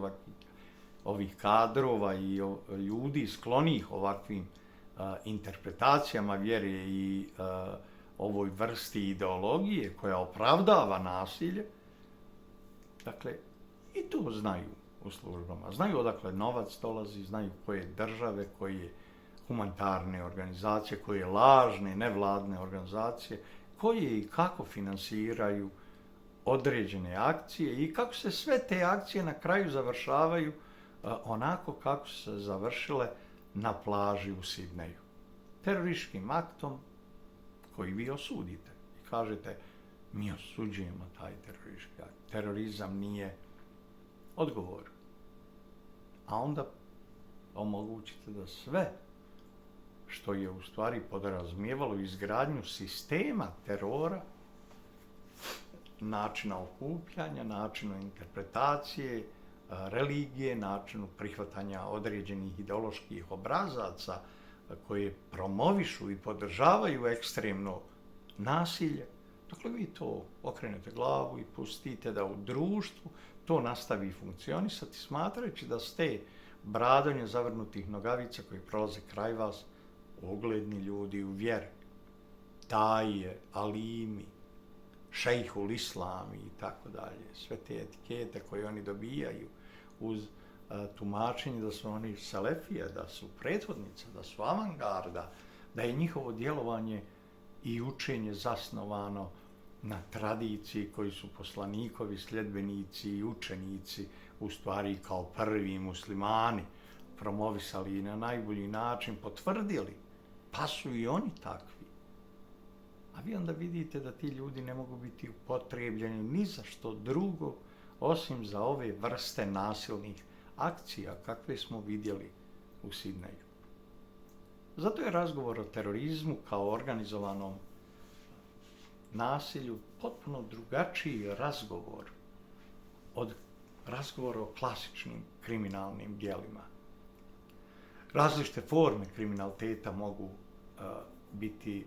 A: ovih kadrova i ljudi sklonih ovakvim interpretacijama vjere i ovoj vrsti ideologije koja opravdava nasilje. Dakle, i to znaju u službama. Znaju odakle novac dolazi, znaju koje države, koje humanitarne organizacije, koje lažne, nevladne organizacije, koje i kako finansiraju određene akcije i kako se sve te akcije na kraju završavaju onako kako su se završile na plaži u Sidneju. Terorističkim aktom koji vi osudite i kažete mi osuđujemo taj teroristički akt. Terorizam nije odgovor. A onda omogućite da sve što je u stvari podrazumijevalo izgradnju sistema terora, načina okupljanja, načina interpretacije, religije, načinu prihvatanja određenih ideoloških obrazaca koje promovišu i podržavaju ekstremno nasilje. Dakle, vi to okrenete glavu i pustite da u društvu to nastavi funkcionisati, smatrajući da ste bradanje zavrnutih nogavica koji prolaze kraj vas ugledni ljudi u vjeri, daje, alimi, šejhul islami i tako dalje. Sve te etikete koje oni dobijaju uz tumačenje da su oni selefije, da su prethodnice, da su avangarda, da je njihovo djelovanje i učenje zasnovano na tradiciji koji su poslanikovi, sljedbenici i učenici u stvari kao prvi muslimani promovisali i na najbolji način potvrdili, pa su i oni takvi. A vi onda vidite da ti ljudi ne mogu biti upotrebljeni ni za što drugo osim za ove vrste nasilnih akcija kakve smo vidjeli u Sidneju. Zato je razgovor o terorizmu kao organizovanom nasilju potpuno drugačiji razgovor od razgovora o klasičnim kriminalnim djelima. Različite forme kriminaliteta mogu biti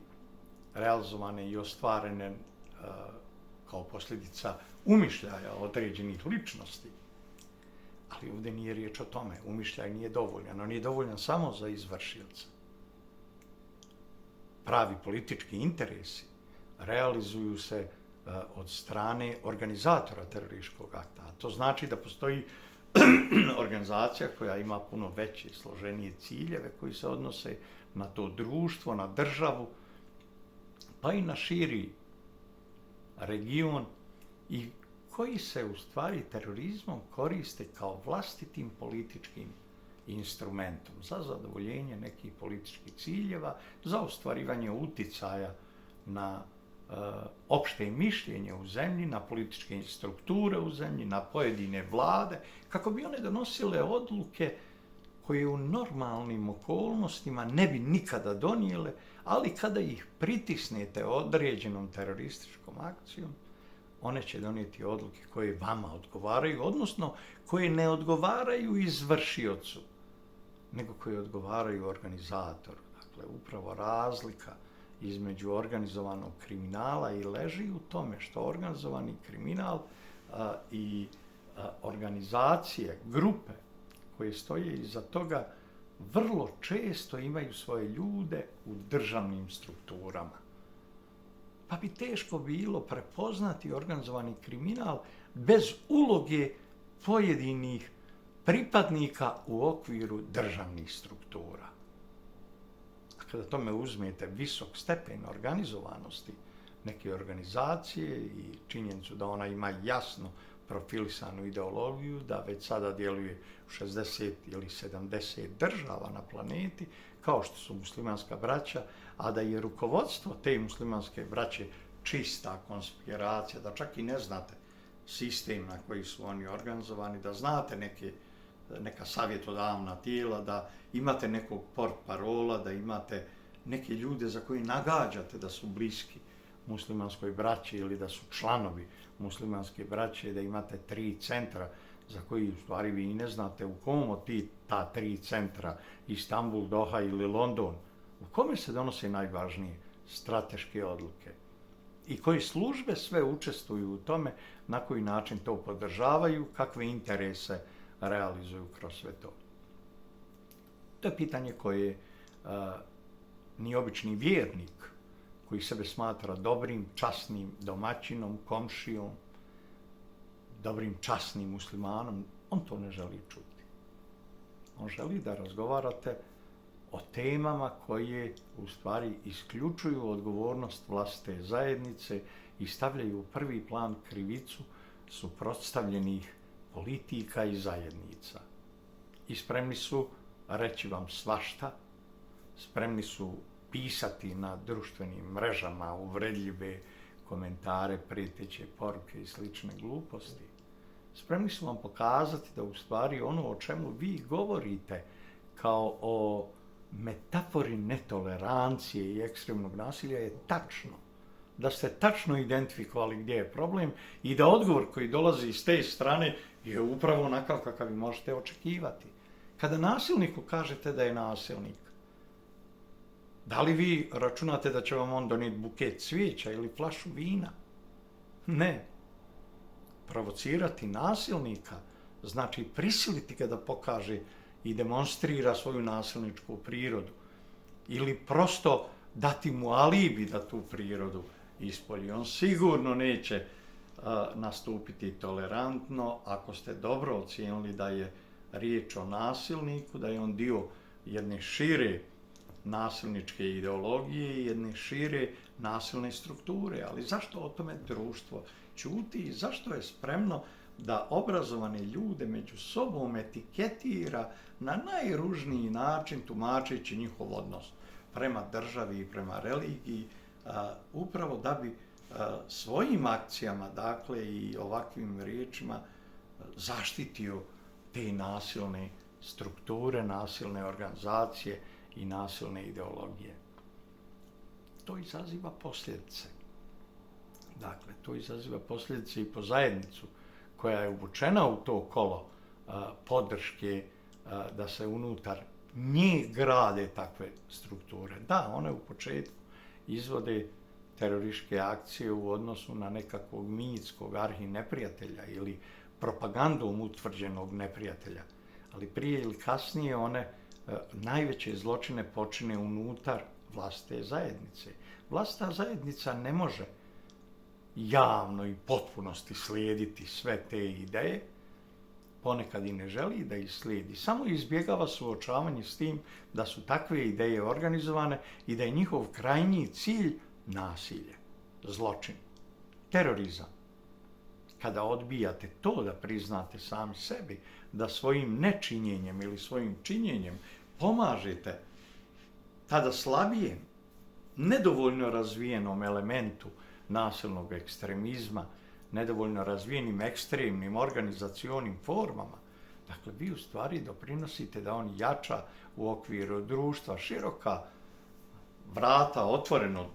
A: realizovane i ostvarene kao posljedica umišljaja određenih ličnosti. Ali ovdje nije riječ o tome. Umišljaj nije dovoljan. On nije dovoljan samo za izvršioca. Pravi politički interesi realizuju se od strane organizatora terorističkog akta. A to znači da postoji organizacija koja ima puno veće, složenije ciljeve koji se odnose na to društvo, na državu, pa i na širi region i koji se u stvari terorizmom koriste kao vlastitim političkim instrumentom za zadovoljenje nekih političkih ciljeva, za ostvarivanje uticaja na opšte mišljenje u zemlji, na političke strukture u zemlji, na pojedine vlade, kako bi one donosile odluke koje u normalnim okolnostima ne bi nikada donijele, ali kada ih pritisnete određenom terorističkom akcijom, one će donijeti odluke koje vama odgovaraju, odnosno koje ne odgovaraju izvršiocu, nego koje odgovaraju organizatoru. Dakle, upravo razlika između organizovanog kriminala i leži u tome što organizovani kriminal i organizacije, grupe koje stoje iza toga vrlo često imaju svoje ljude u državnim strukturama. Pa bi teško bilo prepoznati organizovani kriminal bez uloge pojedinih pripadnika u okviru državnih struktura. A kada tome uzmete visok stepen organizovanosti neke organizacije i činjenicu da ona ima jasno profilisanu ideologiju, da već sada djeluje u 60 ili 70 država na planeti, kao što su muslimanska braća, a da je rukovodstvo te muslimanske braće čista konspiracija, da čak i ne znate sistem na koji su oni organizovani, da znate neka savjetodavna tijela, da imate nekog portparola, da imate neke ljude za koje nagađate da su bliski muslimanskoj braći ili da su članovi muslimanske braće, da imate 3 centra za koji u stvari vi ne znate u kom od ta 3 centra, Istanbul, Doha ili London, u kome se donose najvažnije strateške odluke i koje službe sve učestvuju u tome, na koji način to podržavaju, kakve interese realizuju kroz sve to. To je pitanje koje ni obični vjernik koji sebe smatra dobrim, časnim domaćinom, komšijom, dobrim, časnim muslimanom, on to ne želi čuti. On želi da razgovarate o temama koje u stvari isključuju odgovornost vlastite zajednice i stavljaju u prvi plan krivicu suprotstavljenih politika i zajednica. I spremni su reći vam svašta, spremni su pisati na društvenim mrežama uvredljive komentare, prijeteće poruke i slične gluposti. Spremni su vam pokazati da u stvari ono o čemu vi govorite kao o metafori netolerancije i ekstremnog nasilja je tačno. Da ste tačno identifikovali gdje je problem i da odgovor koji dolazi iz te strane je upravo onakav kakav vi možete očekivati. Kada nasilniku kažete da je nasilnik, da li vi računate da će vam on donijeti buket cvijeća ili flašu vina? Ne. Provocirati nasilnika znači prisiliti ga da pokaže i demonstrira svoju nasilničku prirodu ili prosto dati mu alibi da tu prirodu ispolji. On sigurno neće nastupiti tolerantno ako ste dobro ocijenili da je riječ o nasilniku, da je on dio jedne šire nasilničke ideologije i jedne šire nasilne strukture. Ali zašto o tome društvo ćuti i zašto je spremno da obrazovane ljude među sobom etiketira na najružniji način tumačeći njihov odnos prema državi i prema religiji, upravo da bi svojim akcijama, dakle i ovakvim riječima, zaštitio te nasilne strukture, nasilne organizacije i nasilne ideologije. To izaziva posljedice. Dakle, to izaziva posljedice i po zajednicu koja je uvučena u to kolo podrške da se unutar nje grade takve strukture. Da, one u početku izvode terorističke akcije u odnosu na nekakvog mitskog arhineprijatelja ili propagandom utvrđenog neprijatelja, ali prije ili kasnije one najveće zločine počine unutar vlastite zajednice. Vlastita zajednica ne može javno i potpunosti slijediti sve te ideje, ponekad i ne želi da ih slijedi. Samo izbjegava suočavanje s tim da su takve ideje organizovane i da je njihov krajnji cilj nasilje, zločin, terorizam. Kada odbijate to da priznate sami sebi, da svojim nečinjenjem ili svojim činjenjem pomažete tada slabijem, nedovoljno razvijenom elementu nasilnog ekstremizma, nedovoljno razvijenim ekstremnim organizacionim formama, Dakle, vi u stvari doprinosite da on jača u okviru društva, široka vrata, otvoreno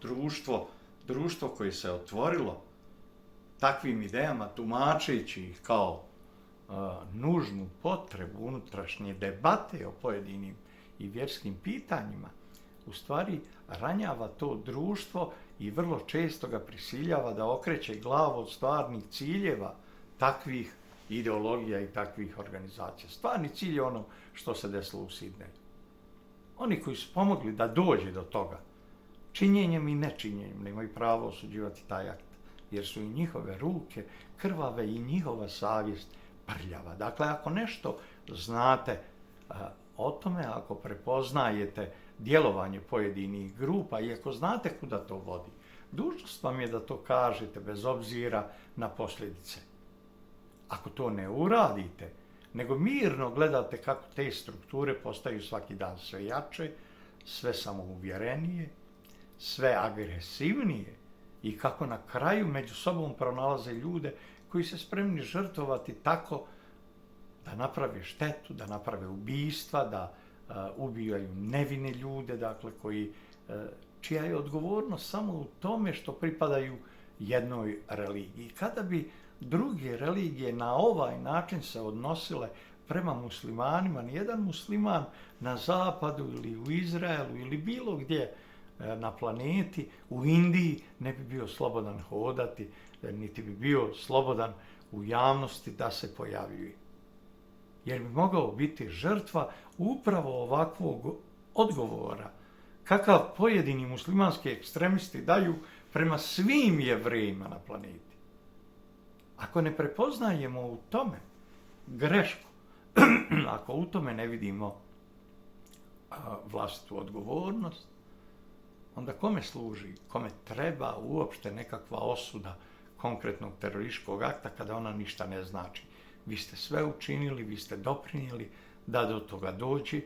A: društvo koje se otvorilo takvim idejama, tumačeći ih kao nužnu potrebu unutrašnje debate o pojedinim i vjerskim pitanjima, u stvari ranjava to društvo i vrlo često ga prisiljava da okreće glavu od stvarnih ciljeva takvih ideologija i takvih organizacija. Stvarni cilj je ono što se desilo u Sidneju. Oni koji su pomogli da dođe do toga, činjenjem i nečinjenjem, nemaju pravo osuđivati taj akt, jer su i njihove ruke krvave i njihova savjest prljava. Dakle, ako nešto znate o tome, ako prepoznajete djelovanje pojedinih grupa i ako znate kuda to vodi, dužnost vam je da to kažete bez obzira na posljedice. Ako to ne uradite, nego mirno gledate kako te strukture postaju svaki dan sve jače, sve samouvjerenije, sve agresivnije i kako na kraju među sobom pronalaze ljude koji se spremni žrtvovati tako da naprave štetu, da naprave ubistva, da ubijaju nevine ljude, dakle čija je odgovornost samo u tome što pripadaju jednoj religiji. Kada bi druge religije na ovaj način se odnosile prema muslimanima, nijedan musliman na zapadu ili u Izraelu ili bilo gdje na planeti, u Indiji, ne bi bio slobodan hodati, niti bi bio slobodan u javnosti da se pojavljuje. Jer bi mogao biti žrtva upravo ovakvog odgovora, kakav pojedini muslimanski ekstremisti daju prema svim Jevrejima na planeti. Ako ne prepoznajemo u tome grešku, ako u tome ne vidimo vlastitu odgovornost, onda kome služi, kome treba uopšte nekakva osuda konkretnog terorističkog akta kada ona ništa ne znači. Vi ste sve učinili, vi ste doprinijeli da do toga dođe,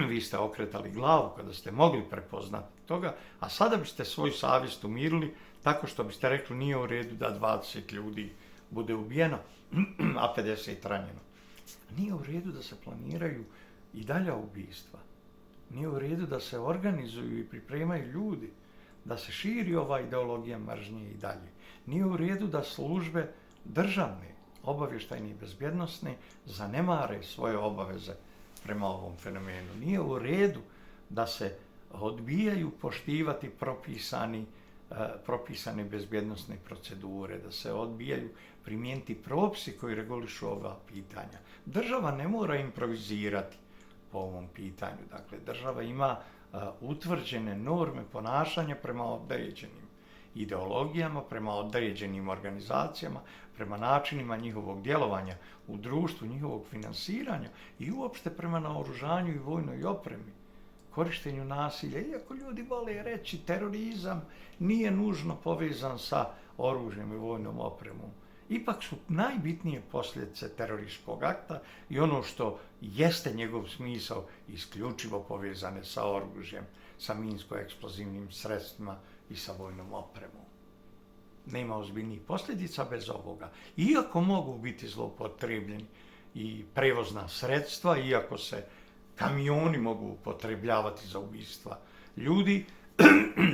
A: vi ste okretali glavu kada ste mogli prepoznati toga, a sada biste svoju savjest umirili tako što biste rekli nije u redu da 20 ljudi bude ubijeno, a 50 ranjeno. Nije u redu da se planiraju i dalja ubistva. Nije u redu da se organizuju i pripremaju ljudi, da se širi ova ideologija mržnje i dalje. Nije u redu da službe državne, obavještajne i bezbjednosne zanemare svoje obaveze prema ovom fenomenu. Nije u redu da se odbijaju poštivati propisane bezbjednosne procedure, da se odbijaju primijeniti propisi koji regulišu ova pitanja. Država ne mora improvizirati po ovom pitanju. Dakle, država ima utvrđene norme ponašanja prema određenim ideologijama, prema određenim organizacijama, prema načinima njihovog djelovanja u društvu, njihovog finansiranja i uopšte prema naoružanju i vojnoj opremi, korištenju nasilja. Iako ljudi vole reći terorizam nije nužno povezan sa oružjem i vojnom opremom, ipak su najbitnije posljedice terorističkog akta i ono što jeste njegov smisao isključivo povezane sa oružjem, sa minsko-eksplozivnim sredstvima i sa vojnom opremom. Nema ozbiljnijih posljedica bez ovoga. Iako mogu biti zloupotrebljeni i prevozna sredstva, iako se kamioni mogu upotrebljavati za ubistva ljudi,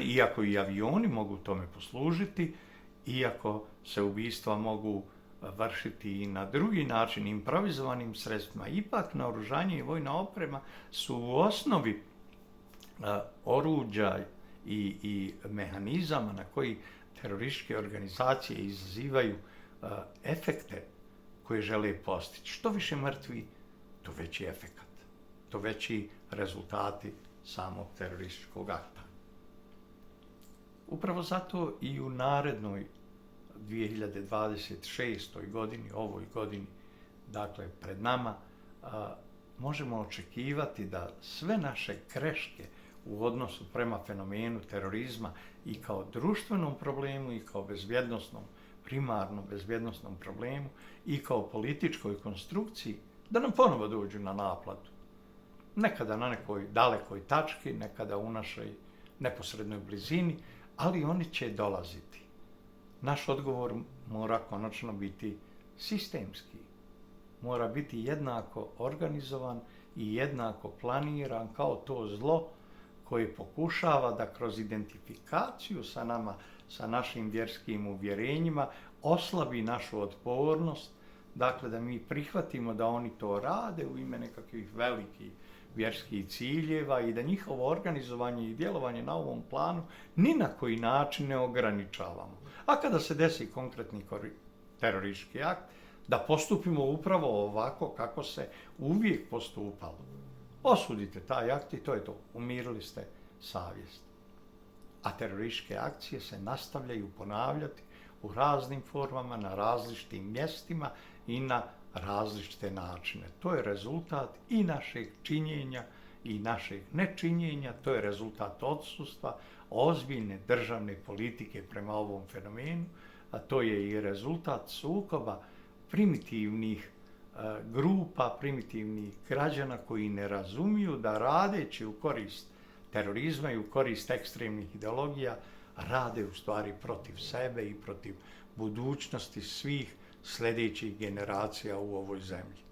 A: iako i avioni mogu tome poslužiti, iako se ubistva mogu vršiti i na drugi način improvizovanim sredstvima, ipak naoružanje i vojna oprema su u osnovi oruđa i mehanizama na koji terorističke organizacije izazivaju efekte koje žele postići. Što više mrtvi, to veći efekat, to veći rezultati samog terorističkog akta. Upravo zato i u narednoj 2026. godini, ovoj godini, dakle pred nama, možemo očekivati da sve naše greške u odnosu prema fenomenu terorizma i kao društvenom problemu i kao bezbjednosnom, primarnom bezbjednosnom problemu i kao političkoj konstrukciji, da nam ponovo dođu na naplatu. Nekada na nekoj dalekoj tački, nekada u našoj neposrednoj blizini, ali oni će dolaziti. Naš odgovor mora konačno biti sistemski. mora biti jednako organizovan i jednako planiran kao to zlo koje pokušava da kroz identifikaciju sa nama, sa našim vjerskim uvjerenjima, oslabi našu otpornost, dakle da mi prihvatimo da oni to rade u ime nekakvih velikih vjerskih ciljeva i da njihovo organizovanje i djelovanje na ovom planu ni na koji način ne ograničavamo. A kada se desi konkretni teroristički akt, da postupimo upravo ovako kako se uvijek postupalo. Osudite taj akt i to je to. Umirili ste savjest. A terorističke akcije se nastavljaju ponavljati u raznim formama, na različitim mjestima i na različite načine. To je rezultat i našeg činjenja i našeg nečinjenja, to je rezultat odsustva ozbiljne državne politike prema ovom fenomenu, a to je i rezultat sukoba primitivnih grupa, primitivnih građana koji ne razumiju da radeći u korist terorizma i u korist ekstremnih ideologija rade u stvari protiv sebe i protiv budućnosti svih sljedećih generacija u ovoj zemlji.